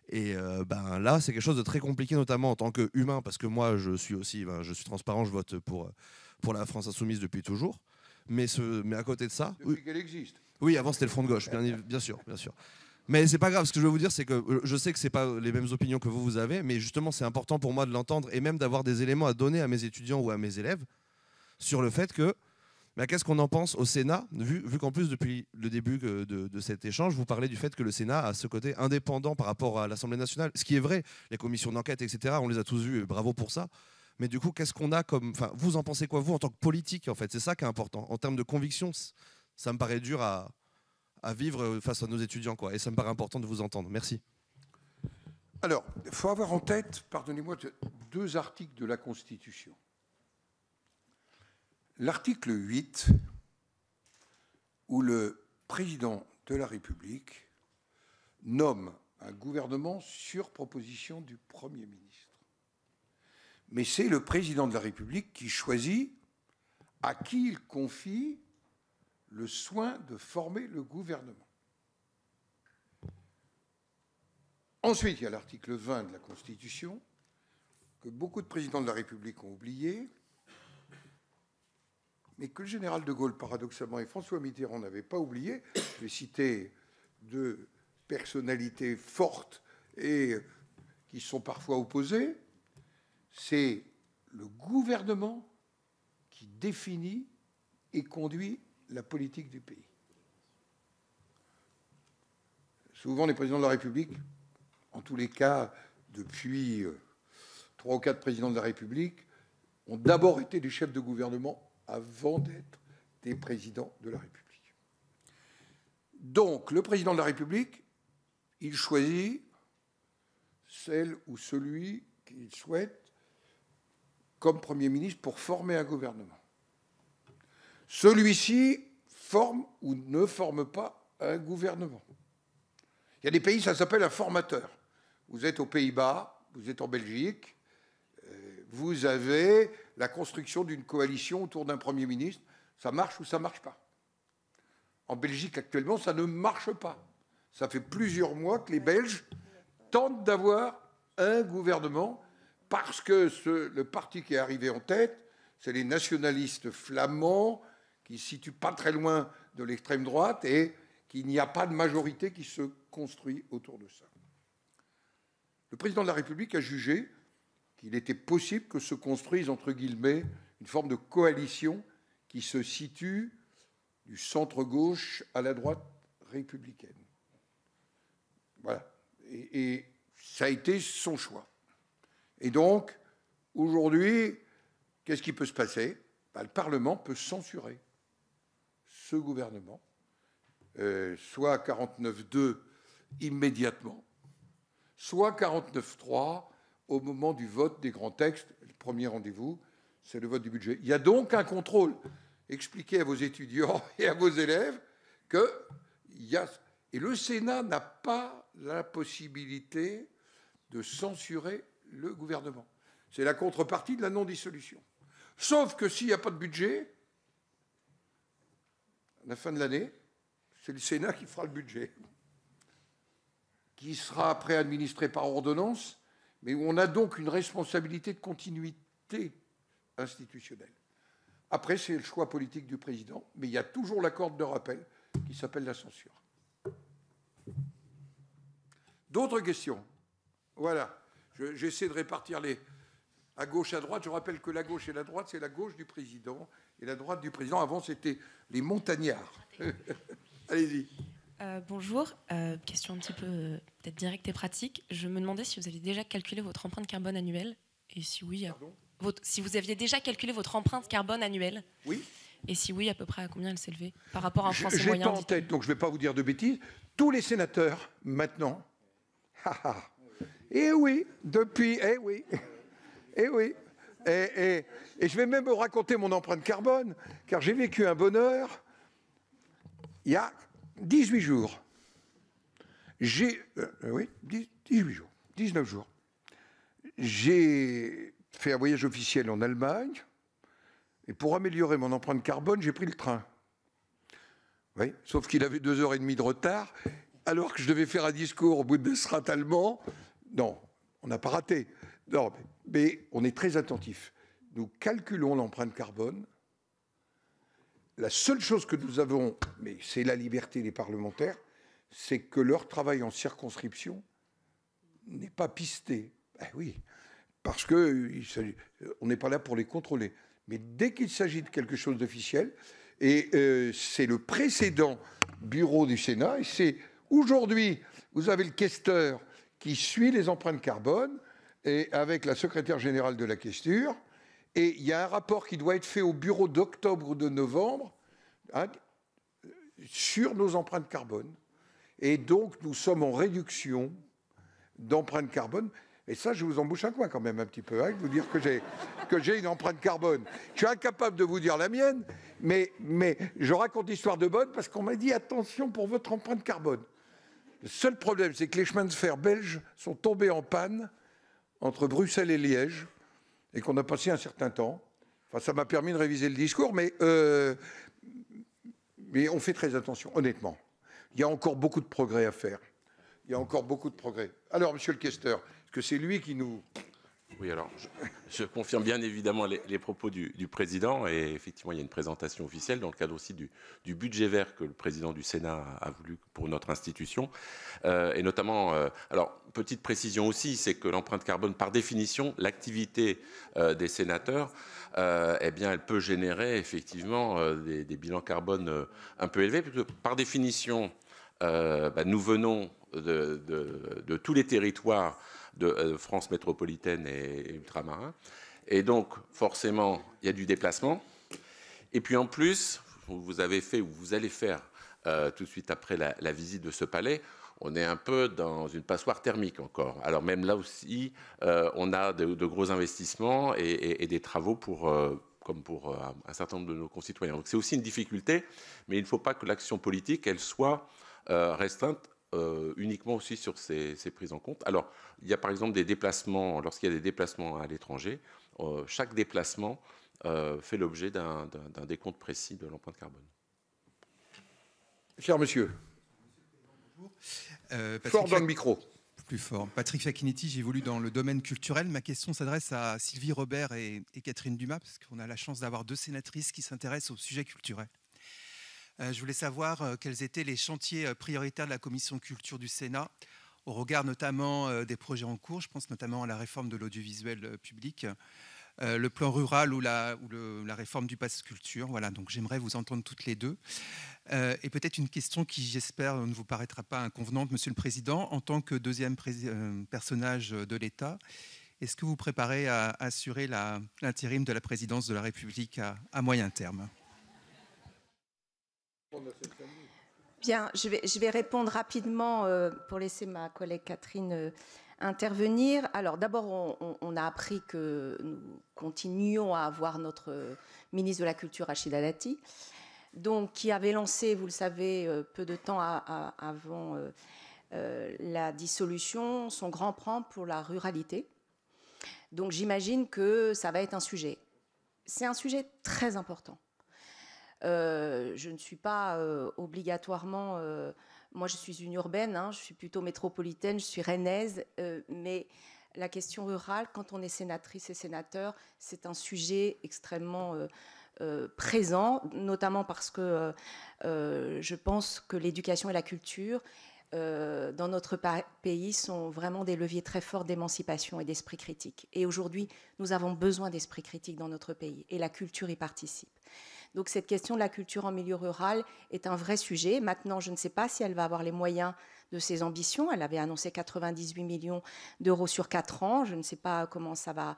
Et là c'est quelque chose de très compliqué, notamment en tant qu'humain, parce que moi je suis aussi, je suis transparent, je vote pour la France Insoumise depuis toujours. Mais à côté de ça... Depuis qu'elle existe. Oui, avant c'était le Front de gauche, bien sûr. Mais c'est pas grave, ce que je veux vous dire c'est que je sais que c'est pas les mêmes opinions que vous avez, mais justement c'est important pour moi de l'entendre et même d'avoir des éléments à donner à mes étudiants ou à mes élèves sur le fait que qu'est-ce qu'on en pense au Sénat, vu qu'en plus, depuis le début de cet échange, vous parlez du fait que le Sénat a ce côté indépendant par rapport à l'Assemblée nationale, ce qui est vrai, les commissions d'enquête, etc., on les a tous vues, bravo pour ça. Mais du coup, qu'est-ce qu'on a comme... Enfin, vous en pensez quoi, vous, en tant que politique, en fait? C'est ça qui est important. En termes de conviction, ça me paraît dur à vivre face à nos étudiants, quoi. Et ça me paraît important de vous entendre. Merci. Alors, il faut avoir en tête, pardonnez-moi, 2 articles de la Constitution. L'article 8, où le président de la République nomme un gouvernement sur proposition du Premier ministre. Mais c'est le président de la République qui choisit à qui il confie le soin de former le gouvernement. Ensuite, il y a l'article 20 de la Constitution, que beaucoup de présidents de la République ont oublié, mais que le général de Gaulle, paradoxalement, et François Mitterrand n'avaient pas oublié. Je vais citer 2 personnalités fortes et qui sont parfois opposées. C'est le gouvernement qui définit et conduit la politique du pays. Souvent, les présidents de la République, en tous les cas, depuis 3 ou 4 présidents de la République, ont d'abord été des chefs de gouvernement avant d'être des présidents de la République. Donc, le président de la République, il choisit celle ou celui qu'il souhaite comme Premier ministre pour former un gouvernement. Celui-ci forme ou ne forme pas un gouvernement. Il y a des pays, ça s'appelle un formateur. Vous êtes aux Pays-Bas, vous êtes en Belgique, vous avez la construction d'une coalition autour d'un Premier ministre. Ça marche ou ça ne marche pas. En Belgique, actuellement, ça ne marche pas. Ça fait plusieurs mois que les Belges tentent d'avoir un gouvernement parce que le parti qui est arrivé en tête, c'est les nationalistes flamands qui ne se situent pas très loin de l'extrême droite et qu'il n'y a pas de majorité qui se construit autour de ça. Le président de la République a jugé qu'il était possible que se construise, entre guillemets, une forme de coalition qui se situe du centre-gauche à la droite républicaine. Voilà. Et ça a été son choix. Et donc, aujourd'hui, qu'est-ce qui peut se passer ? Le Parlement peut censurer ce gouvernement, soit 49.2 immédiatement, soit 49.3 au moment du vote des grands textes. Le premier rendez-vous, c'est le vote du budget. Il y a donc un contrôle. Expliquez à vos étudiants et à vos élèves qu'il y a... Et le Sénat n'a pas la possibilité de censurer le gouvernement. C'est la contrepartie de la non-dissolution. Sauf que s'il n'y a pas de budget, à la fin de l'année, c'est le Sénat qui fera le budget, qui sera après administré par ordonnance, mais où on a donc une responsabilité de continuité institutionnelle. Après, c'est le choix politique du président, mais il y a toujours la corde de rappel qui s'appelle la censure. D'autres questions? Voilà. J'essaie de répartir les... à gauche, à droite. Je rappelle que la gauche et la droite, c'est la gauche du président et la droite du président. Avant, c'était les montagnards. Allez-y. Bonjour. Question un petit peu peut-être directe et pratique. Je me demandais si vous aviez déjà calculé votre empreinte carbone annuelle. Et si oui, si vous aviez déjà calculé votre empreinte carbone annuelle. Oui. Et si oui, à peu près à combien elle s'élevait par rapport à un Français moyen? Je n'ai pas en tête, donc je ne vais pas vous dire de bêtises. Tous les sénateurs, maintenant... Eh oui, depuis... Eh oui. Eh oui. Et je vais même vous raconter mon empreinte carbone, car j'ai vécu un bonheur il y a 18 jours. Oui, 18 jours, 19 jours. J'ai fait un voyage officiel en Allemagne, et pour améliorer mon empreinte carbone, j'ai pris le train. Oui, sauf qu'il avait 2h30 de retard, alors que je devais faire un discours au Bundesrat allemand. Non, on n'a pas raté. Non, mais on est très attentif. Nous calculons l'empreinte carbone. La seule chose que nous avons, mais c'est la liberté des parlementaires, c'est que leur travail en circonscription n'est pas pisté. Ben oui, parce qu'on n'est pas là pour les contrôler. Mais dès qu'il s'agit de quelque chose d'officiel, et c'est le précédent bureau du Sénat, et c'est aujourd'hui, vous avez le questeur qui suit les empreintes carbone, et avec la secrétaire générale de la questure, et il y a un rapport qui doit être fait au bureau d'octobre ou de novembre, hein, sur nos empreintes carbone. Et donc, nous sommes en réduction d'empreintes carbone. Et ça, je vous embouche un coin quand même un petit peu, hein, de vous dire que j'ai une empreinte carbone. Je suis incapable de vous dire la mienne, mais je raconte l'histoire de bonne parce qu'on m'a dit attention pour votre empreinte carbone. Le seul problème, c'est que les chemins de fer belges sont tombés en panne entre Bruxelles et Liège et qu'on a passé un certain temps. Enfin, ça m'a permis de réviser le discours, mais on fait très attention, honnêtement. Il y a encore beaucoup de progrès à faire. Il y a encore beaucoup de progrès. Alors, monsieur le questeur, est-ce que c'est lui qui nous... Oui, alors, je confirme bien évidemment les propos du président. Et effectivement, il y a une présentation officielle dans le cadre aussi du budget vert que le président du Sénat a voulu pour notre institution. Et notamment, alors, petite précision aussi, c'est que l'empreinte carbone, par définition, l'activité des sénateurs, eh bien, elle peut générer effectivement des bilans carbone un peu élevés, parce que par définition, nous venons de tous les territoires de France métropolitaine et ultramarin. Et donc, forcément, il y a du déplacement. Et puis, en plus, vous avez fait, ou vous allez faire, tout de suite après la visite de ce palais, on est un peu dans une passoire thermique encore. Alors, même là aussi, on a de gros investissements et des travaux comme pour un certain nombre de nos concitoyens. Donc, c'est aussi une difficulté, mais il ne faut pas que l'action politique, elle soit restreinte uniquement aussi sur ces prises en compte. Alors, il y a par exemple des déplacements, lorsqu'il y a des déplacements à l'étranger, chaque déplacement fait l'objet d'un décompte précis de l'empreinte carbone. Cher monsieur. Fort dans le micro. Plus fort. Patrick Facchinetti, j'ai évolué dans le domaine culturel. Ma question s'adresse à Sylvie Robert et Catherine Dumas, parce qu'on a la chance d'avoir deux sénatrices qui s'intéressent au sujet culturel. Je voulais savoir quels étaient les chantiers prioritaires de la Commission Culture du Sénat, au regard notamment des projets en cours. Je pense notamment à la réforme de l'audiovisuel public, le plan rural ou la réforme du pass culture. Voilà, donc j'aimerais vous entendre toutes les deux. Et peut-être une question qui, j'espère, ne vous paraîtra pas inconvenante, Monsieur le Président. En tant que deuxième personnage de l'État, est-ce que vous préparez à assurer l'intérim de la présidence de la République à moyen terme ? Bien, je vais répondre rapidement pour laisser ma collègue Catherine intervenir. Alors d'abord, on a appris que nous continuions à avoir notre ministre de la Culture, Rachida Dati, donc, qui avait lancé, vous le savez, peu de temps avant la dissolution, son grand plan pour la ruralité. Donc j'imagine que ça va être un sujet. C'est un sujet très important. Je ne suis pas obligatoirement... moi, je suis une urbaine, hein, je suis plutôt métropolitaine, je suis rennaise, mais la question rurale, quand on est sénatrice et sénateur, c'est un sujet extrêmement présent, notamment parce que je pense que l'éducation et la culture, dans notre pays, sont vraiment des leviers très forts d'émancipation et d'esprit critique. Et aujourd'hui, nous avons besoin d'esprit critique dans notre pays, et la culture y participe. Donc cette question de la culture en milieu rural est un vrai sujet. Maintenant, je ne sais pas si elle va avoir les moyens de ses ambitions. Elle avait annoncé 98 millions d'euros sur 4 ans. Je ne sais pas comment ça va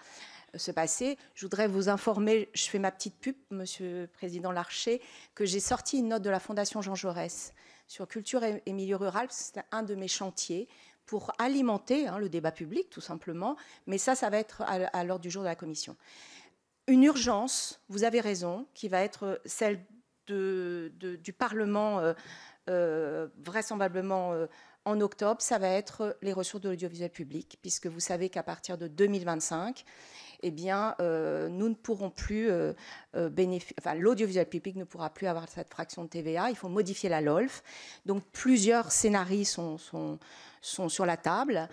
se passer. Je voudrais vous informer, je fais ma petite pub, Monsieur le Président Larcher, que j'ai sorti une note de la Fondation Jean Jaurès sur culture et milieu rural. C'est un de mes chantiers pour alimenter le débat public, tout simplement. Mais ça va être à l'ordre du jour de la Commission. Une urgence, vous avez raison, qui va être celle du Parlement, vraisemblablement En octobre, ça va être les ressources de l'audiovisuel public, puisque vous savez qu'à partir de 2025, eh bien, nous ne pourrons plus l'audiovisuel public ne pourra plus avoir cette fraction de TVA. Il faut modifier la LOLF. Donc, plusieurs scénarios sont sur la table.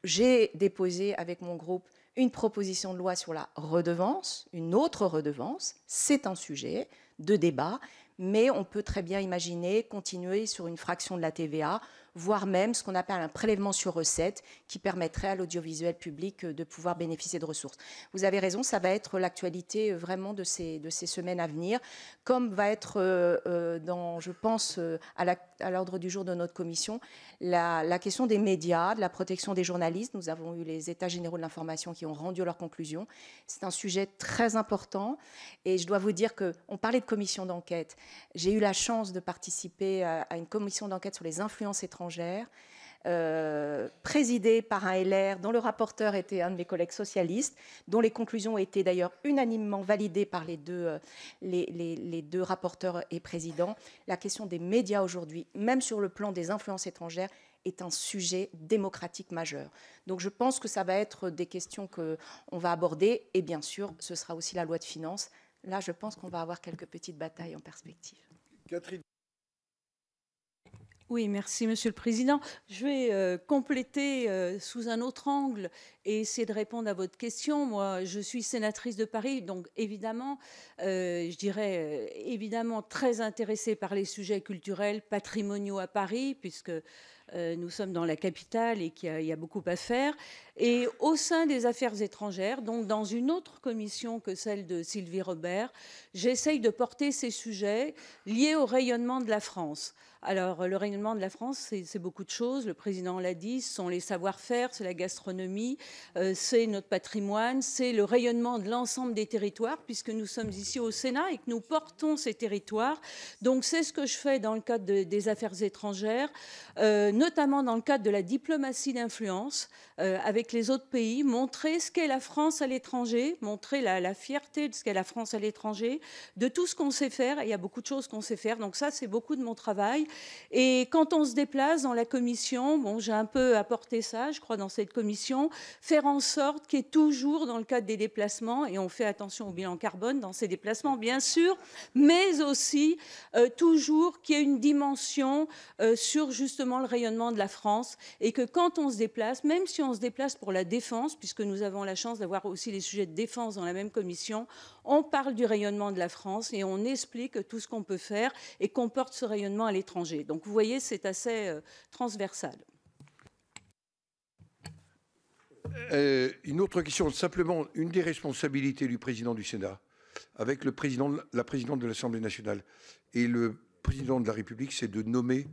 J'ai déposé avec mon groupe une proposition de loi sur la redevance, une autre redevance. C'est un sujet de débat, mais on peut très bien imaginer continuer sur une fraction de la TVA, voire même ce qu'on appelle un prélèvement sur recette qui permettrait à l'audiovisuel public de pouvoir bénéficier de ressources. Vous avez raison, ça va être l'actualité vraiment de ces semaines à venir, comme va être, je pense, à l'ordre du jour de notre commission, la question des médias, de la protection des journalistes. Nous avons eu les États généraux de l'information qui ont rendu leurs conclusions. C'est un sujet très important et je dois vous dire qu'on parlait de commission d'enquête. J'ai eu la chance de participer à une commission d'enquête sur les influences étrangères, présidée par un LR dont le rapporteur était un de mes collègues socialistes, dont les conclusions ont été d'ailleurs unanimement validées par les deux rapporteurs et présidents. La question des médias aujourd'hui, même sur le plan des influences étrangères, est un sujet démocratique majeur. Donc je pense que ça va être des questions qu'on va aborder et bien sûr, ce sera aussi la loi de finances. Là, je pense qu'on va avoir quelques petites batailles en perspective. Catherine. Oui, merci Monsieur le Président. Je vais compléter sous un autre angle et essayer de répondre à votre question. Moi, je suis sénatrice de Paris, donc évidemment, je dirais évidemment très intéressée par les sujets culturels, patrimoniaux à Paris, puisque nous sommes dans la capitale et qu'il y a beaucoup à faire. Et au sein des affaires étrangères, donc dans une autre commission que celle de Sylvie Robert, j'essaye de porter ces sujets liés au rayonnement de la France. Alors, le rayonnement de la France, c'est beaucoup de choses. Le président l'a dit, ce sont les savoir-faire, c'est la gastronomie, c'est notre patrimoine, c'est le rayonnement de l'ensemble des territoires, puisque nous sommes ici au Sénat et que nous portons ces territoires. Donc, c'est ce que je fais dans le cadre des affaires étrangères, notamment dans le cadre de la diplomatie d'influence avec les autres pays, montrer ce qu'est la France à l'étranger, montrer la fierté de ce qu'est la France à l'étranger, de tout ce qu'on sait faire. Et il y a beaucoup de choses qu'on sait faire. Donc ça, c'est beaucoup de mon travail. Et quand on se déplace dans la commission, bon, j'ai un peu apporté ça, je crois, dans cette commission, faire en sorte qu'il y ait toujours, dans le cadre des déplacements, et on fait attention au bilan carbone dans ces déplacements, bien sûr, mais aussi toujours qu'il y ait une dimension sur justement le rayonnement de la France, et que quand on se déplace, même si on se déplace pour la défense, puisque nous avons la chance d'avoir aussi les sujets de défense dans la même commission, on parle du rayonnement de la France et on explique tout ce qu'on peut faire et qu'on porte ce rayonnement à l'étranger. Donc vous voyez, c'est assez transversal. Une autre question, simplement, une des responsabilités du président du Sénat, avec la présidente de l'Assemblée nationale et le président de la République, c'est de nommer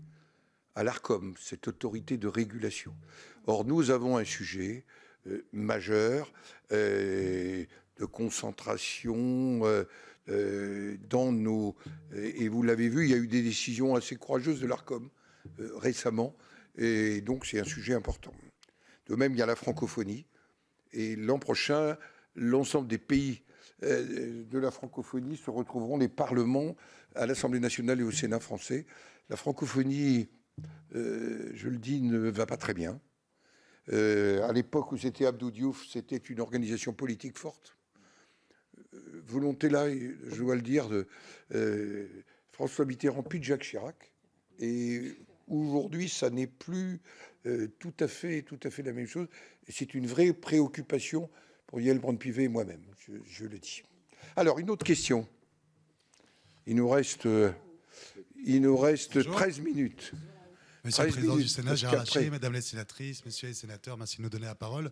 à l'ARCOM, cette autorité de régulation. Or, nous avons un sujet majeur de concentration dans nos... Et vous l'avez vu, il y a eu des décisions assez courageuses de l'ARCOM récemment, et donc c'est un sujet important. De même, il y a la francophonie, et l'an prochain, l'ensemble des pays de la francophonie se retrouveront, les parlements, à l'Assemblée nationale et au Sénat français. La francophonie, je le dis, ne va pas très bien. À l'époque où c'était Abdou Diouf, c'était une organisation politique forte. Volonté là, je dois le dire, de François Mitterrand puis de Jacques Chirac. Et aujourd'hui, ça n'est plus tout à fait la même chose. Et c'est une vraie préoccupation pour Yael Braun-Pivet et moi-même, je le dis. Alors, une autre question. Il nous reste 13 minutes. Monsieur le Président du Sénat, Gérard Larcher, Mesdames les sénatrices, Messieurs les sénateurs, merci de nous donner la parole.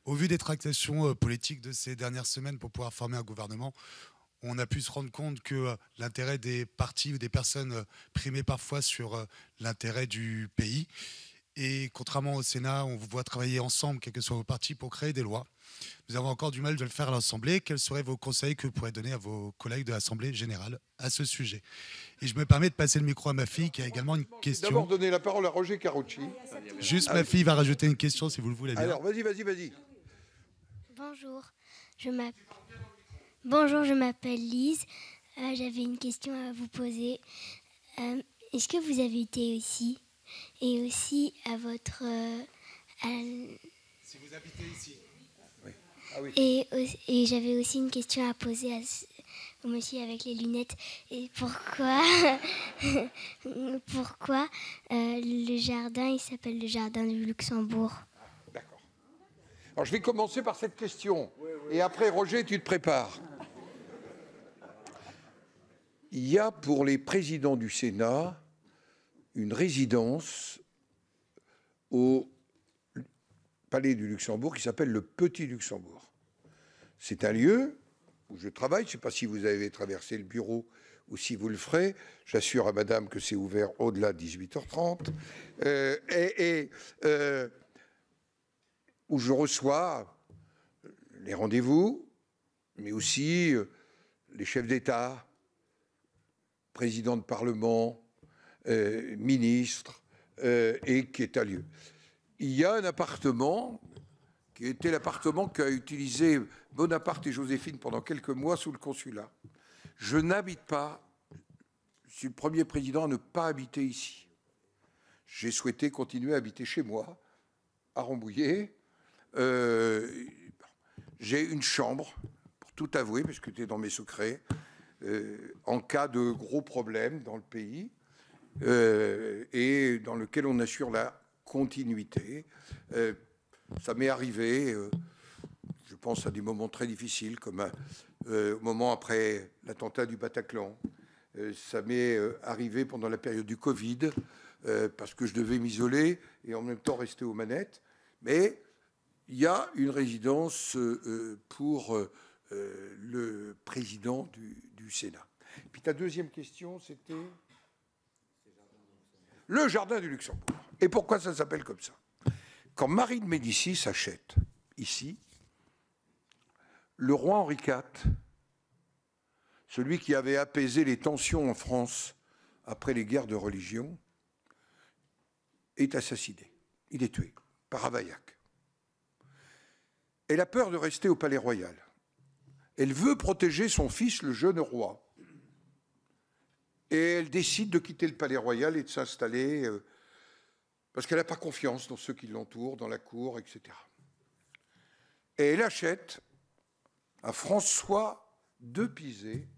Au vu des tractations politiques de ces dernières semaines pour pouvoir former un gouvernement, on a pu se rendre compte que l'intérêt des partis ou des personnes primait parfois sur l'intérêt du pays. Et contrairement au Sénat, on vous voit travailler ensemble, quels que soient vos partis, pour créer des lois. Nous avons encore du mal de le faire à l'Assemblée. Quels seraient vos conseils que vous pourrez donner à vos collègues de l'Assemblée générale à ce sujet? Et je me permets de passer le micro à ma fille qui a également une question. D'abord donner la parole à Roger Carucci. Juste ma fille va rajouter une question si vous le voulez bien. Alors vas-y. Bonjour, je m'appelle Lise. J'avais une question à vous poser. Est-ce que vous avez été aussi et aussi à votre... Si vous habitez ici. Oui. Ah oui. Et j'avais aussi une question à poser au monsieur avec les lunettes. Et pourquoi, le jardin, il s'appelle le jardin du Luxembourg? D'accord. Alors, je vais commencer par cette question. Et après, Roger, tu te prépares. Il y a pour les présidents du Sénat une résidence au Palais du Luxembourg qui s'appelle le Petit Luxembourg. C'est un lieu où je travaille. Je ne sais pas si vous avez traversé le bureau ou si vous le ferez. J'assure à madame que c'est ouvert au-delà de 18h30. Où je reçois les rendez-vous, mais aussi les chefs d'État, présidents de Parlement, ministres, et qui est un lieu. Il y a un appartement qui était l'appartement qu'a utilisé Bonaparte et Joséphine pendant quelques mois sous le consulat. Je n'habite pas, je suis le premier président à ne pas habiter ici. J'ai souhaité continuer à habiter chez moi, à Rambouillet. J'ai une chambre, pour tout avouer, parce que c'était dans mes secrets, en cas de gros problèmes dans le pays, et dans lequel on assure la continuité. Ça m'est arrivé, je pense à des moments très difficiles, comme au moment après l'attentat du Bataclan. Ça m'est arrivé pendant la période du Covid, parce que je devais m'isoler et en même temps rester aux manettes. Mais il y a une résidence pour le président du Sénat. Et puis ta deuxième question, c'était le jardin du Luxembourg. Et pourquoi ça s'appelle comme ça? Quand Marie de Médicis achète ici, le roi Henri IV, celui qui avait apaisé les tensions en France après les guerres de religion, est assassiné. Il est tué par Ravaillac. Elle a peur de rester au palais royal. Elle veut protéger son fils, le jeune roi. Et elle décide de quitter le palais royal et de s'installer parce qu'elle n'a pas confiance dans ceux qui l'entourent, dans la cour, etc. Et elle achète à François de Pizé,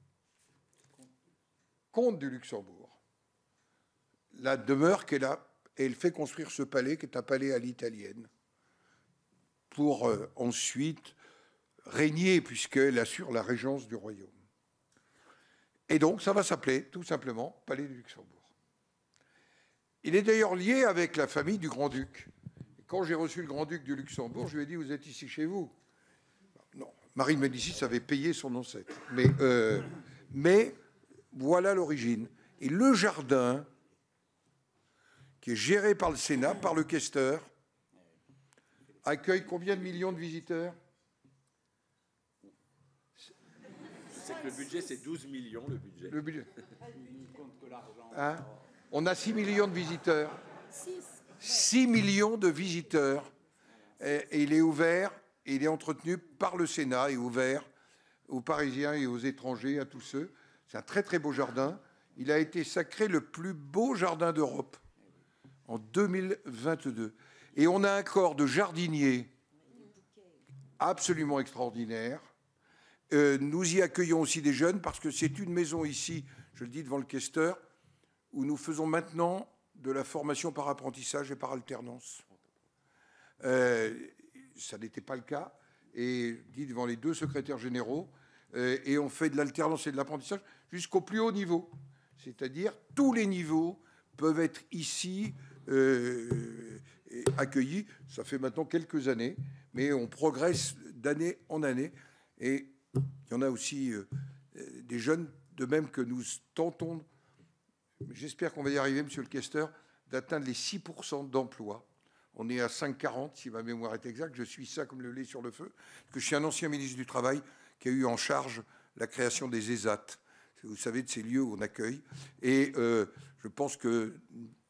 comte du Luxembourg, la demeure qu'elle a, et elle fait construire ce palais qui est un palais à l'italienne pour ensuite régner, puisqu'elle assure la régence du royaume. Et donc, ça va s'appeler, tout simplement, Palais du Luxembourg. Il est d'ailleurs lié avec la famille du Grand-Duc. Quand j'ai reçu le Grand-Duc du Luxembourg, je lui ai dit, vous êtes ici chez vous? Non, Marie de Médicis avait payé son ancêtre. Mais voilà l'origine. Et le jardin, qui est géré par le Sénat, par le questeur, accueille combien de millions de visiteurs? C'est que le budget, c'est 12 millions, le budget. Le budget. Hein? On a 6 millions de visiteurs. 6 millions de visiteurs. Et il est ouvert, et il est entretenu par le Sénat et ouvert aux Parisiens et aux étrangers, à tous ceux. C'est un très très beau jardin. Il a été sacré le plus beau jardin d'Europe en 2022. Et on a un corps de jardiniers absolument extraordinaire. Nous y accueillons aussi des jeunes parce que c'est une maison ici, je le dis devant le questeur, où nous faisons maintenant de la formation par apprentissage et par alternance. Ça n'était pas le cas, et dit devant les deux secrétaires généraux, et on fait de l'alternance et de l'apprentissage jusqu'au plus haut niveau. C'est-à-dire tous les niveaux peuvent être ici accueillis. Ça fait maintenant quelques années, mais on progresse d'année en année. Et il y en a aussi des jeunes, de même que nous tentons, j'espère qu'on va y arriver, monsieur le questeur, d'atteindre les 6% d'emploi. On est à 5,40, si ma mémoire est exacte. Je suis ça comme le lait sur le feu, parce que je suis un ancien ministre du Travail qui a eu en charge la création des ESAT. Vous savez, de ces lieux où on accueille. Et je pense que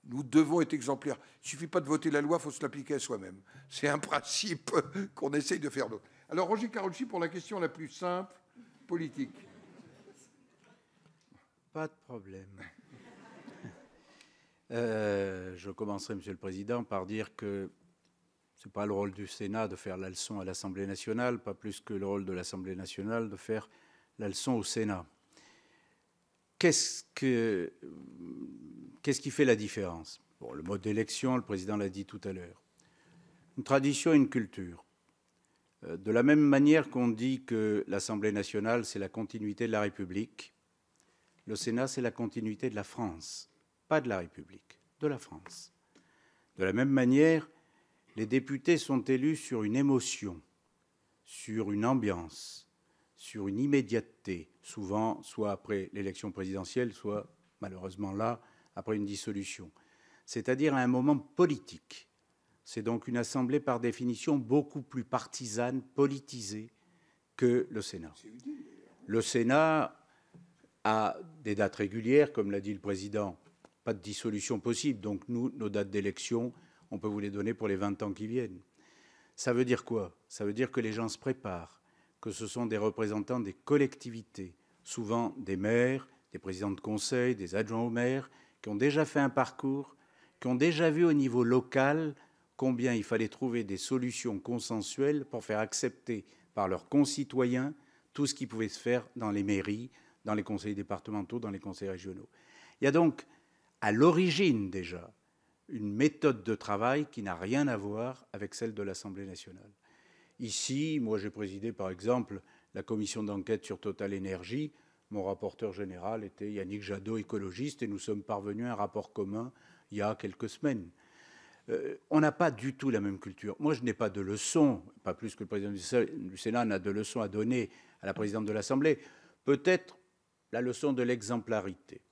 nous devons être exemplaires. Il ne suffit pas de voter la loi, il faut se l'appliquer à soi-même. C'est un principe qu'on essaye de faire d'autre. Alors, Roger Carucci, pour la question la plus simple, politique. Pas de problème. Je commencerai, Monsieur le Président, par dire que ce n'est pas le rôle du Sénat de faire la leçon à l'Assemblée nationale, pas plus que le rôle de l'Assemblée nationale de faire la leçon au Sénat. Qu'est-ce qui fait la différence? Bon, le mode d'élection, le Président l'a dit tout à l'heure. Une tradition et une culture. De la même manière qu'on dit que l'Assemblée nationale, c'est la continuité de la République, le Sénat, c'est la continuité de la France, pas de la République, de la France. De la même manière, les députés sont élus sur une émotion, sur une ambiance, sur une immédiateté, souvent soit après l'élection présidentielle, soit malheureusement là, après une dissolution. C'est-à-dire à un moment politique. C'est donc une assemblée par définition beaucoup plus partisane, politisée que le Sénat. Le Sénat a des dates régulières, comme l'a dit le Président, pas de dissolution possible. Donc nous, nos dates d'élection, on peut vous les donner pour les 20 ans qui viennent. Ça veut dire quoi? Ça veut dire que les gens se préparent, que ce sont des représentants des collectivités, souvent des maires, des présidents de conseil, des adjoints au maire, qui ont déjà fait un parcours, qui ont déjà vu au niveau local combien il fallait trouver des solutions consensuelles pour faire accepter par leurs concitoyens tout ce qui pouvait se faire dans les mairies, dans les conseils départementaux, dans les conseils régionaux. Il y a donc, à l'origine déjà, une méthode de travail qui n'a rien à voir avec celle de l'Assemblée nationale. Ici, moi j'ai présidé par exemple la commission d'enquête sur Total Énergie. Mon rapporteur général était Yannick Jadot, écologiste, et nous sommes parvenus à un rapport commun il y a quelques semaines. On n'a pas du tout la même culture. Moi, je n'ai pas de leçon, pas plus que le président du Sénat n'a de leçon à donner à la présidente de l'Assemblée. Peut-être la leçon de l'exemplarité.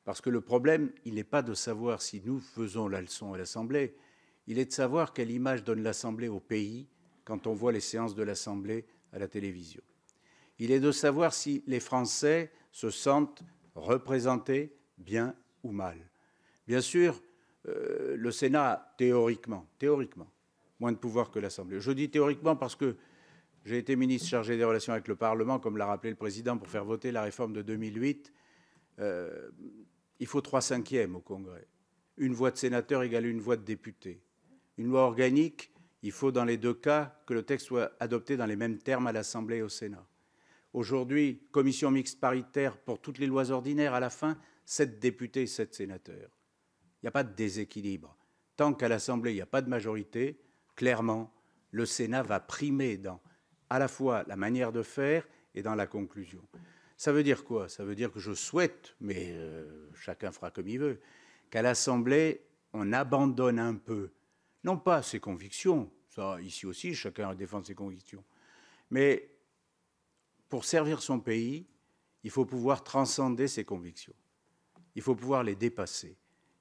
Parce que le problème, il n'est pas de savoir si nous faisons la leçon à l'Assemblée, il est de savoir quelle image donne l'Assemblée au pays quand on voit les séances de l'Assemblée à la télévision. Il est de savoir si les Français se sentent représentés bien ou mal. Bien sûr, le Sénat a théoriquement, moins de pouvoir que l'Assemblée. Je dis théoriquement parce que j'ai été ministre chargé des relations avec le Parlement, comme l'a rappelé le Président, pour faire voter la réforme de 2008. Il faut 3/5 au Congrès. Une voix de sénateur égale une voix de député. Une loi organique, il faut dans les deux cas que le texte soit adopté dans les mêmes termes à l'Assemblée et au Sénat. Aujourd'hui, commission mixte paritaire pour toutes les lois ordinaires, à la fin, 7 députés et 7 sénateurs. Il n'y a pas de déséquilibre. Tant qu'à l'Assemblée, il n'y a pas de majorité, clairement, le Sénat va primer dans à la fois la manière de faire et dans la conclusion. Ça veut dire quoi? Ça veut dire que je souhaite, mais chacun fera comme il veut, qu'à l'Assemblée, on abandonne un peu, non pas ses convictions, ça, ici aussi, chacun défend ses convictions, mais pour servir son pays, il faut pouvoir transcender ses convictions. Il faut pouvoir les dépasser.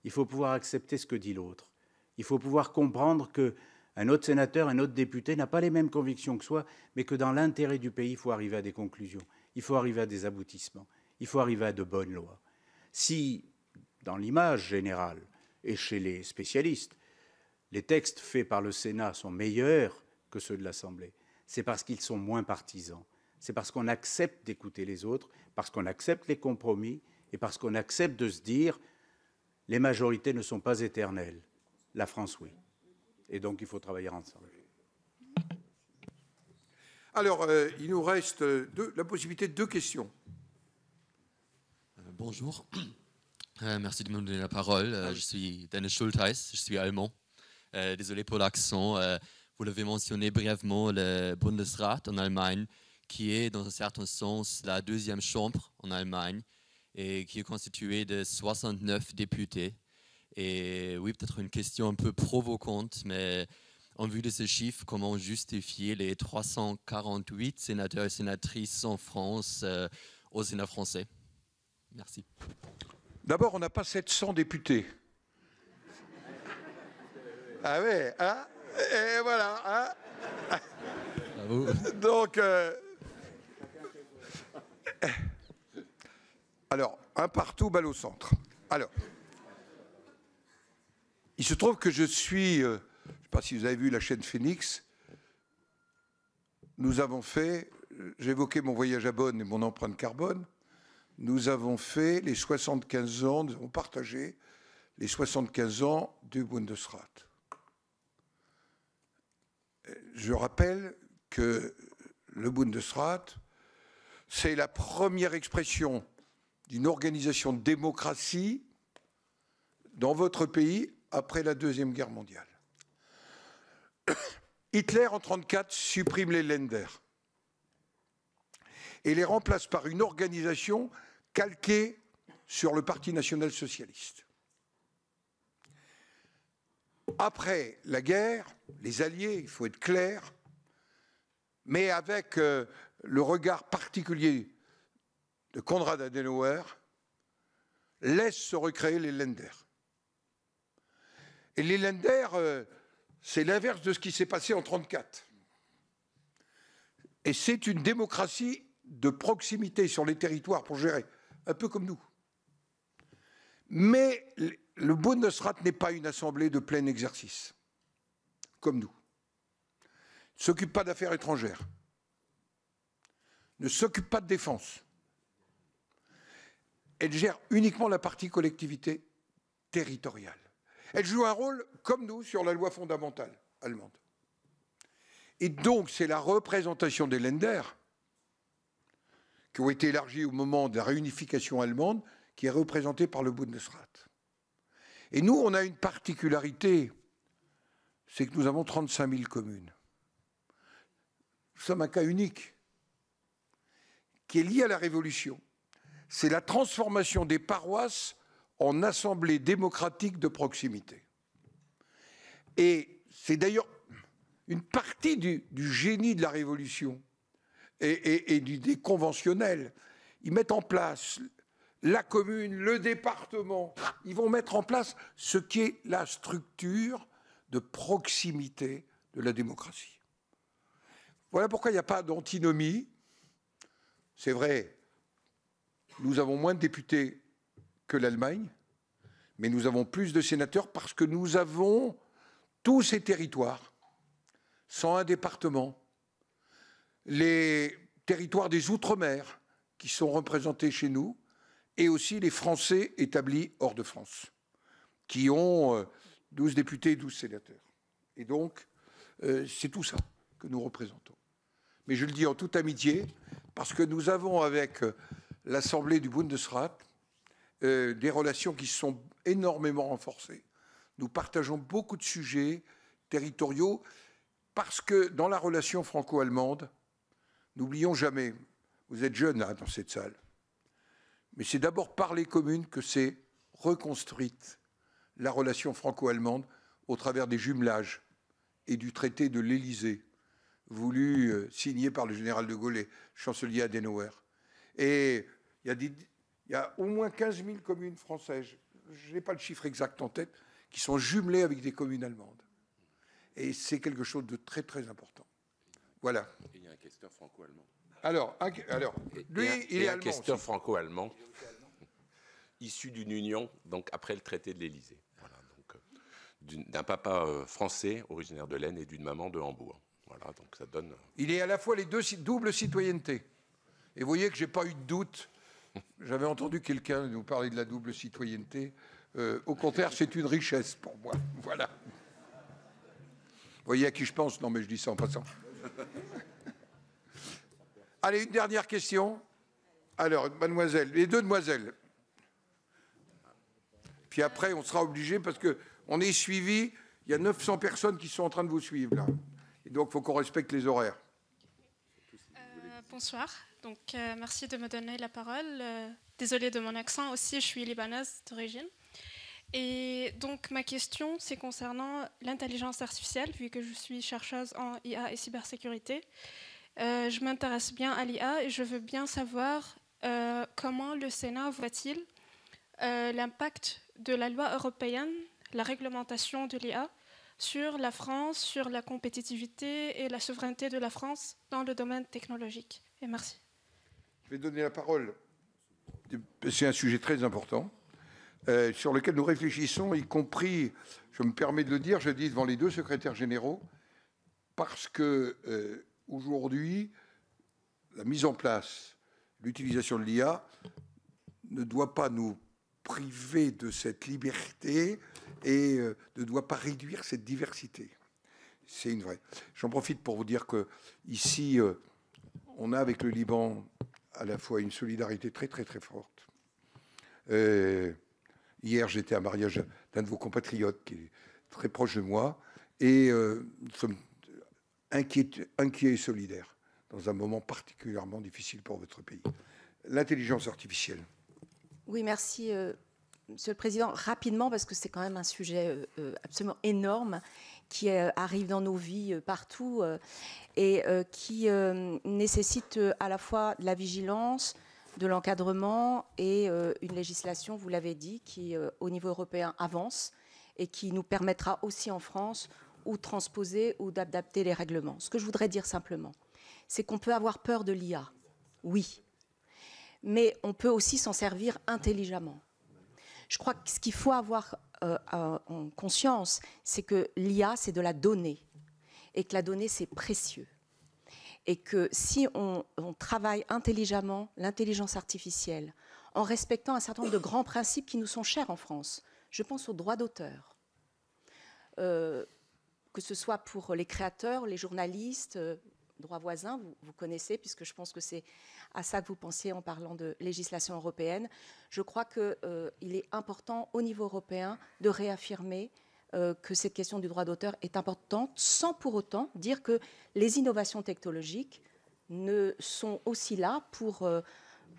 Il faut pouvoir accepter ce que dit l'autre. Il faut pouvoir comprendre qu'un autre sénateur, un autre député n'a pas les mêmes convictions que soi, mais que dans l'intérêt du pays, il faut arriver à des conclusions. Il faut arriver à des aboutissements. Il faut arriver à de bonnes lois. Si, dans l'image générale et chez les spécialistes, les textes faits par le Sénat sont meilleurs que ceux de l'Assemblée, c'est parce qu'ils sont moins partisans. C'est parce qu'on accepte d'écouter les autres, parce qu'on accepte les compromis et parce qu'on accepte de se dire les majorités ne sont pas éternelles. La France, oui. Et donc, il faut travailler ensemble. Alors, il nous reste la possibilité de 2 questions. Bonjour. Merci de me donner la parole. Je suis Dennis Schultheis, je suis allemand. Désolé pour l'accent. Vous l'avez mentionné brièvement, le Bundesrat en Allemagne, qui est dans un certain sens la 2e chambre en Allemagne et qui est constituée de 69 députés. Et oui, peut-être une question un peu provocante, mais en vue de ce chiffre, comment justifier les 348 sénateurs et sénatrices en France au Sénat français? Merci. D'abord, on n'a pas 700 députés. Ah ouais, hein? Et voilà, hein? Bravo. Donc, alors, un partout, balle au centre. Alors, il se trouve que je suis, je ne sais pas si vous avez vu la chaîne Phoenix, nous avons fait, j'évoquais mon voyage à Bonn et mon empreinte carbone, nous avons fait les 75 ans, nous avons partagé les 75 ans du Bundesrat. Je rappelle que le Bundesrat, c'est la première expression d'une organisation de démocratie dans votre pays après la Deuxième Guerre mondiale. Hitler, en 1934, supprime les Länder et les remplace par une organisation calquée sur le Parti national-socialiste. Après la guerre, les Alliés, il faut être clair, mais avec le regard particulier de Konrad Adenauer, laissent se recréer les Länder. Et les Länder, c'est l'inverse de ce qui s'est passé en 1934. Et c'est une démocratie de proximité sur les territoires pour gérer, un peu comme nous. Mais le Bundesrat n'est pas une assemblée de plein exercice, comme nous. Il ne s'occupe pas d'affaires étrangères, ne s'occupe pas de défense. Elle gère uniquement la partie collectivité territoriale. Elle joue un rôle, comme nous, sur la loi fondamentale allemande. Et donc, c'est la représentation des Länder qui ont été élargies au moment de la réunification allemande, qui est représentée par le Bundesrat. Et nous, on a une particularité, c'est que nous avons 35 000 communes. Nous sommes un cas unique, qui est lié à la Révolution. C'est la transformation des paroisses en assemblées démocratiques de proximité. Et c'est d'ailleurs une partie du génie de la Révolution et des conventionnels. Ils mettent en place la commune, le département. Ils vont mettre en place ce qui est la structure de proximité de la démocratie. Voilà pourquoi il n'y a pas d'antinomie. C'est vrai, nous avons moins de députés que l'Allemagne, mais nous avons plus de sénateurs parce que nous avons tous ces territoires, 101 départements, les territoires des Outre-mer qui sont représentés chez nous, et aussi les Français établis hors de France, qui ont 12 députés et 12 sénateurs. Et donc, c'est tout ça que nous représentons. Mais je le dis en toute amitié, parce que nous avons avec l'Assemblée du Bundesrat des relations qui se sont énormément renforcées. Nous partageons beaucoup de sujets territoriaux, parce que dans la relation franco-allemande, n'oublions jamais, vous êtes jeunes là, dans cette salle, mais c'est d'abord par les communes que s'est reconstruite la relation franco-allemande au travers des jumelages et du traité de l'Élysée, voulu signé par le général de Gaulle et chancelier Adenauer. Et il y a au moins 15 000 communes françaises, je n'ai pas le chiffre exact en tête, qui sont jumelées avec des communes allemandes. Et c'est quelque chose de très très important. Voilà. Et il y a un questeur franco-allemand. Alors lui, il est allemand. Un questeur franco-allemand, issu d'une union, donc après le traité de l'Élysée. Voilà, donc d'un papa français, originaire de l'Aisne, et d'une maman de Hambourg. Voilà, donc ça donne. Il est à la fois les deux doubles citoyennetés. Et vous voyez que j'ai pas eu de doute. J'avais entendu quelqu'un nous parler de la double citoyenneté. Au contraire, c'est une richesse pour moi. Voilà. Vous voyez à qui je pense? Non, mais je dis ça en passant. Allez, une dernière question. Alors, mademoiselle, les deux demoiselles. Puis après, on sera obligé, parce qu'on est suivi, il y a 900 personnes qui sont en train de vous suivre, là. Et donc, il faut qu'on respecte les horaires. Bonsoir. Donc, merci de me donner la parole. Désolée de mon accent aussi, je suis libanaise d'origine. Et donc, ma question, c'est concernant l'intelligence artificielle, vu que je suis chercheuse en IA et cybersécurité. Je m'intéresse bien à l'IA et je veux bien savoir comment le Sénat voit-il l'impact de la loi européenne, la réglementation de l'IA, sur la France, sur la compétitivité et la souveraineté de la France dans le domaine technologique. Et merci. Je vais donner la parole. C'est un sujet très important sur lequel nous réfléchissons, y compris, je me permets de le dire, je dis devant les deux secrétaires généraux, parce que aujourd'hui, la mise en place, l'utilisation de l'IA ne doit pas nous priver de cette liberté et ne doit pas réduire cette diversité. C'est une vraie. J'en profite pour vous dire que ici, on a avec le Liban à la fois une solidarité très très très forte. Hier, j'étais à un mariage d'un de vos compatriotes qui est très proche de moi, et nous sommes inquiets et solidaires dans un moment particulièrement difficile pour votre pays. L'intelligence artificielle. Oui, merci, Monsieur le Président. Rapidement, parce que c'est quand même un sujet absolument énorme qui arrive dans nos vies partout et qui nécessite à la fois de la vigilance, de l'encadrement et une législation, vous l'avez dit, qui au niveau européen avance et qui nous permettra aussi en France ou de transposer ou d'adapter les règlements. Ce que je voudrais dire simplement, c'est qu'on peut avoir peur de l'IA, oui, mais on peut aussi s'en servir intelligemment. Je crois que ce qu'il faut avoir en conscience, c'est que l'IA, c'est de la donnée, et que la donnée, c'est précieux. Et que si on travaille intelligemment l'intelligence artificielle, en respectant un certain nombre de grands principes qui nous sont chers en France, je pense aux droits d'auteur, que ce soit pour les créateurs, les journalistes, droits voisins, vous connaissez, puisque je pense que c'est à ça que vous pensiez en parlant de législation européenne. Je crois qu'il est important au niveau européen de réaffirmer que cette question du droit d'auteur est importante, sans pour autant dire que les innovations technologiques ne sont aussi là pour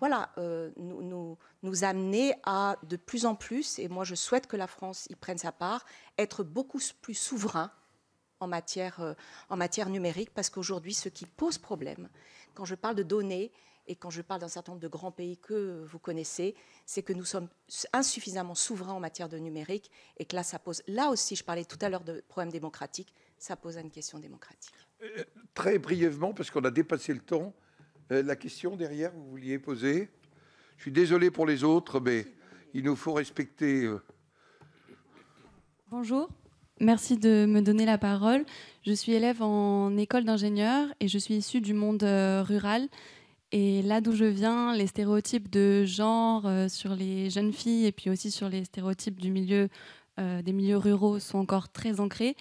nous amener à de plus en plus, et moi je souhaite que la France y prenne sa part, être beaucoup plus souverain en matière numérique, parce qu'aujourd'hui, ce qui pose problème, quand je parle de données et quand je parle d'un certain nombre de grands pays que vous connaissez, c'est que nous sommes insuffisamment souverains en matière de numérique et que là, ça pose, là aussi, je parlais tout à l'heure de problème démocratique, ça pose une question démocratique. Très brièvement, parce qu'on a dépassé le temps, la question derrière, vous vouliez poser. Je suis désolé pour les autres, mais il nous faut respecter... Bonjour. Merci de me donner la parole. Je suis élève en école d'ingénieur et je suis issue du monde rural. Et là d'où je viens, les stéréotypes de genre sur les jeunes filles et puis aussi sur les stéréotypes des milieux ruraux sont encore très ancrés.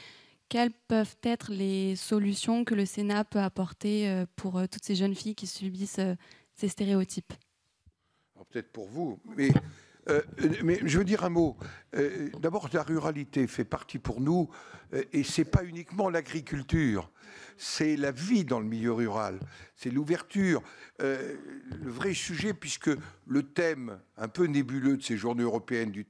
Quelles peuvent être les solutions que le Sénat peut apporter pour toutes ces jeunes filles qui subissent ces stéréotypes? Alors peut-être pour vous, mais je veux dire un mot. D'abord, la ruralité fait partie pour nous, et c'est pas uniquement l'agriculture, c'est la vie dans le milieu rural, c'est l'ouverture. Le vrai sujet, puisque le thème un peu nébuleux de ces journées européennes du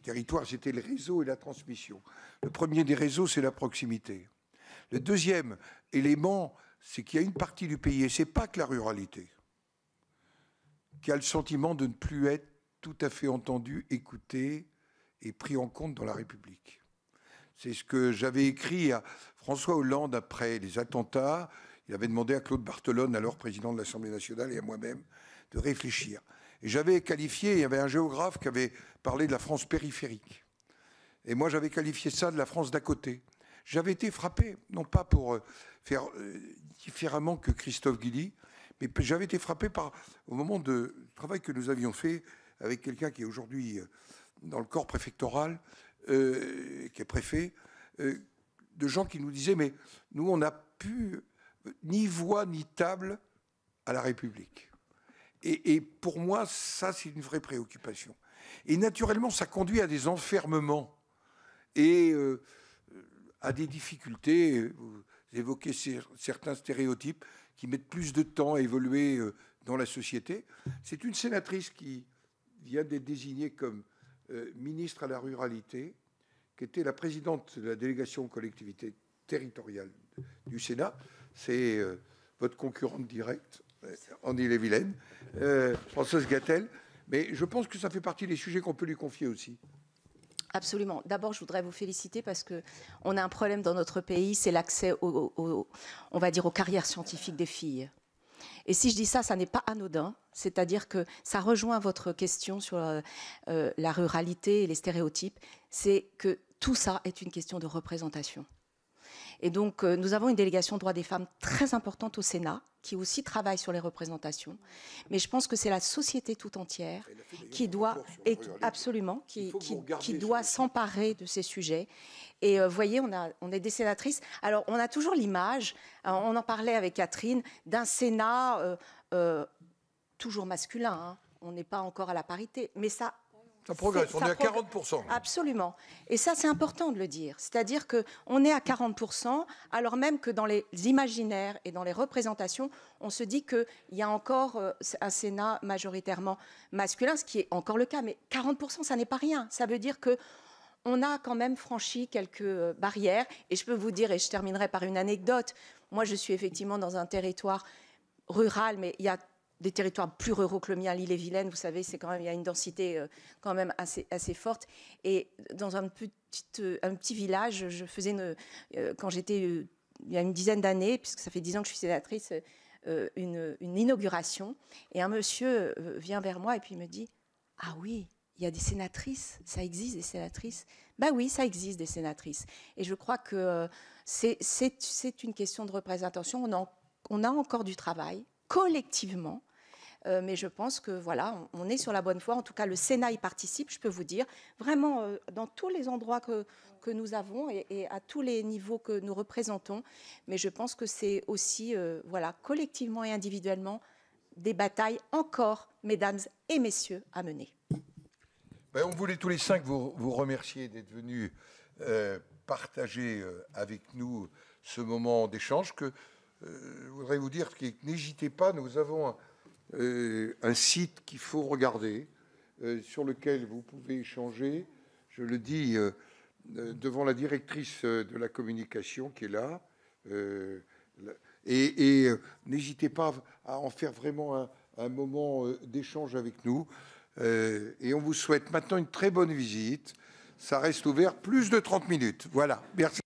territoire, c'était le réseau et la transmission. Le premier des réseaux, c'est la proximité. Le deuxième élément, c'est qu'il y a une partie du pays, et c'est pas que la ruralité, qui a le sentiment de ne plus être tout à fait entendu, écouté et pris en compte dans la République. C'est ce que j'avais écrit à François Hollande après les attentats. Il avait demandé à Claude Barthelone, alors président de l'Assemblée nationale, et à moi-même, de réfléchir. Et j'avais qualifié, il y avait un géographe qui avait parlé de la France périphérique. Et moi, j'avais qualifié ça de la France d'à côté. J'avais été frappé, non pas pour faire différemment que Christophe Guilly, mais j'avais été frappé au moment du travail que nous avions fait avec quelqu'un qui est aujourd'hui dans le corps préfectoral, qui est préfet, de gens qui nous disaient, mais nous, on n'a plus ni voix ni table à la République. Et pour moi, ça, c'est une vraie préoccupation. Et naturellement, ça conduit à des enfermements et à des difficultés. Vous évoquez certains stéréotypes qui mettent plus de temps à évoluer dans la société. C'est une sénatrice qui vient d'être désignée comme ministre à la ruralité, qui était la présidente de la délégation aux collectivités territoriales du Sénat. C'est votre concurrente directe en Ille-et-Vilaine, Françoise Gatel. Mais je pense que ça fait partie des sujets qu'on peut lui confier aussi. Absolument. D'abord, je voudrais vous féliciter parce qu'on a un problème dans notre pays, c'est l'accès on va dire, aux carrières scientifiques des filles. Et si je dis ça, ça n'est pas anodin, c'est-à-dire que ça rejoint votre question sur la ruralité et les stéréotypes, c'est que tout ça est une question de représentation. Et donc, nous avons une délégation droits des femmes très importante au Sénat, qui aussi travaille sur les représentations. Mais je pense que c'est la société tout entière qui doit, absolument, qui doit s'emparer de ces sujets. Et vous voyez, on est des sénatrices. Alors, on a toujours l'image, on en parlait avec Catherine, d'un Sénat toujours masculin. Hein. On n'est pas encore à la parité, mais ça progresse, on est à 40%. Absolument. Et ça, c'est important de le dire. C'est-à-dire qu'on est à 40%, alors même que dans les imaginaires et dans les représentations, on se dit qu'il y a encore un Sénat majoritairement masculin, ce qui est encore le cas. Mais 40%, ça n'est pas rien. Ça veut dire qu'on a quand même franchi quelques barrières. Et je peux vous dire, et je terminerai par une anecdote, moi, je suis effectivement dans un territoire rural, mais il y a des territoires plus ruraux que le mien, l'Ille-et-Vilaine, vous savez, c'est quand même, il y a une densité quand même assez forte. Et dans un petit village, je faisais quand j'étais il y a une dizaine d'années, puisque ça fait 10 ans que je suis sénatrice, une inauguration. Et un monsieur vient vers moi et puis il me dit « Ah oui, il y a des sénatrices, ça existe des sénatrices ?» Ben oui, ça existe des sénatrices. Et je crois que c'est une question de représentation. On a encore du travail, collectivement. Mais je pense que voilà, on est sur la bonne voie. En tout cas, le Sénat y participe, je peux vous dire, vraiment dans tous les endroits que nous avons et à tous les niveaux que nous représentons. Mais je pense que c'est aussi, voilà, collectivement et individuellement, des batailles encore, mesdames et messieurs, à mener. Ben, on voulait tous les 5 vous remercier d'être venus partager avec nous ce moment d'échange. Je voudrais vous dire que n'hésitez pas, nous avons un site qu'il faut regarder, sur lequel vous pouvez échanger. Je le dis devant la directrice de la communication qui est là. Et n'hésitez pas à en faire vraiment un moment d'échange avec nous. Et on vous souhaite maintenant une très bonne visite. Ça reste ouvert plus de 30 minutes. Voilà, merci.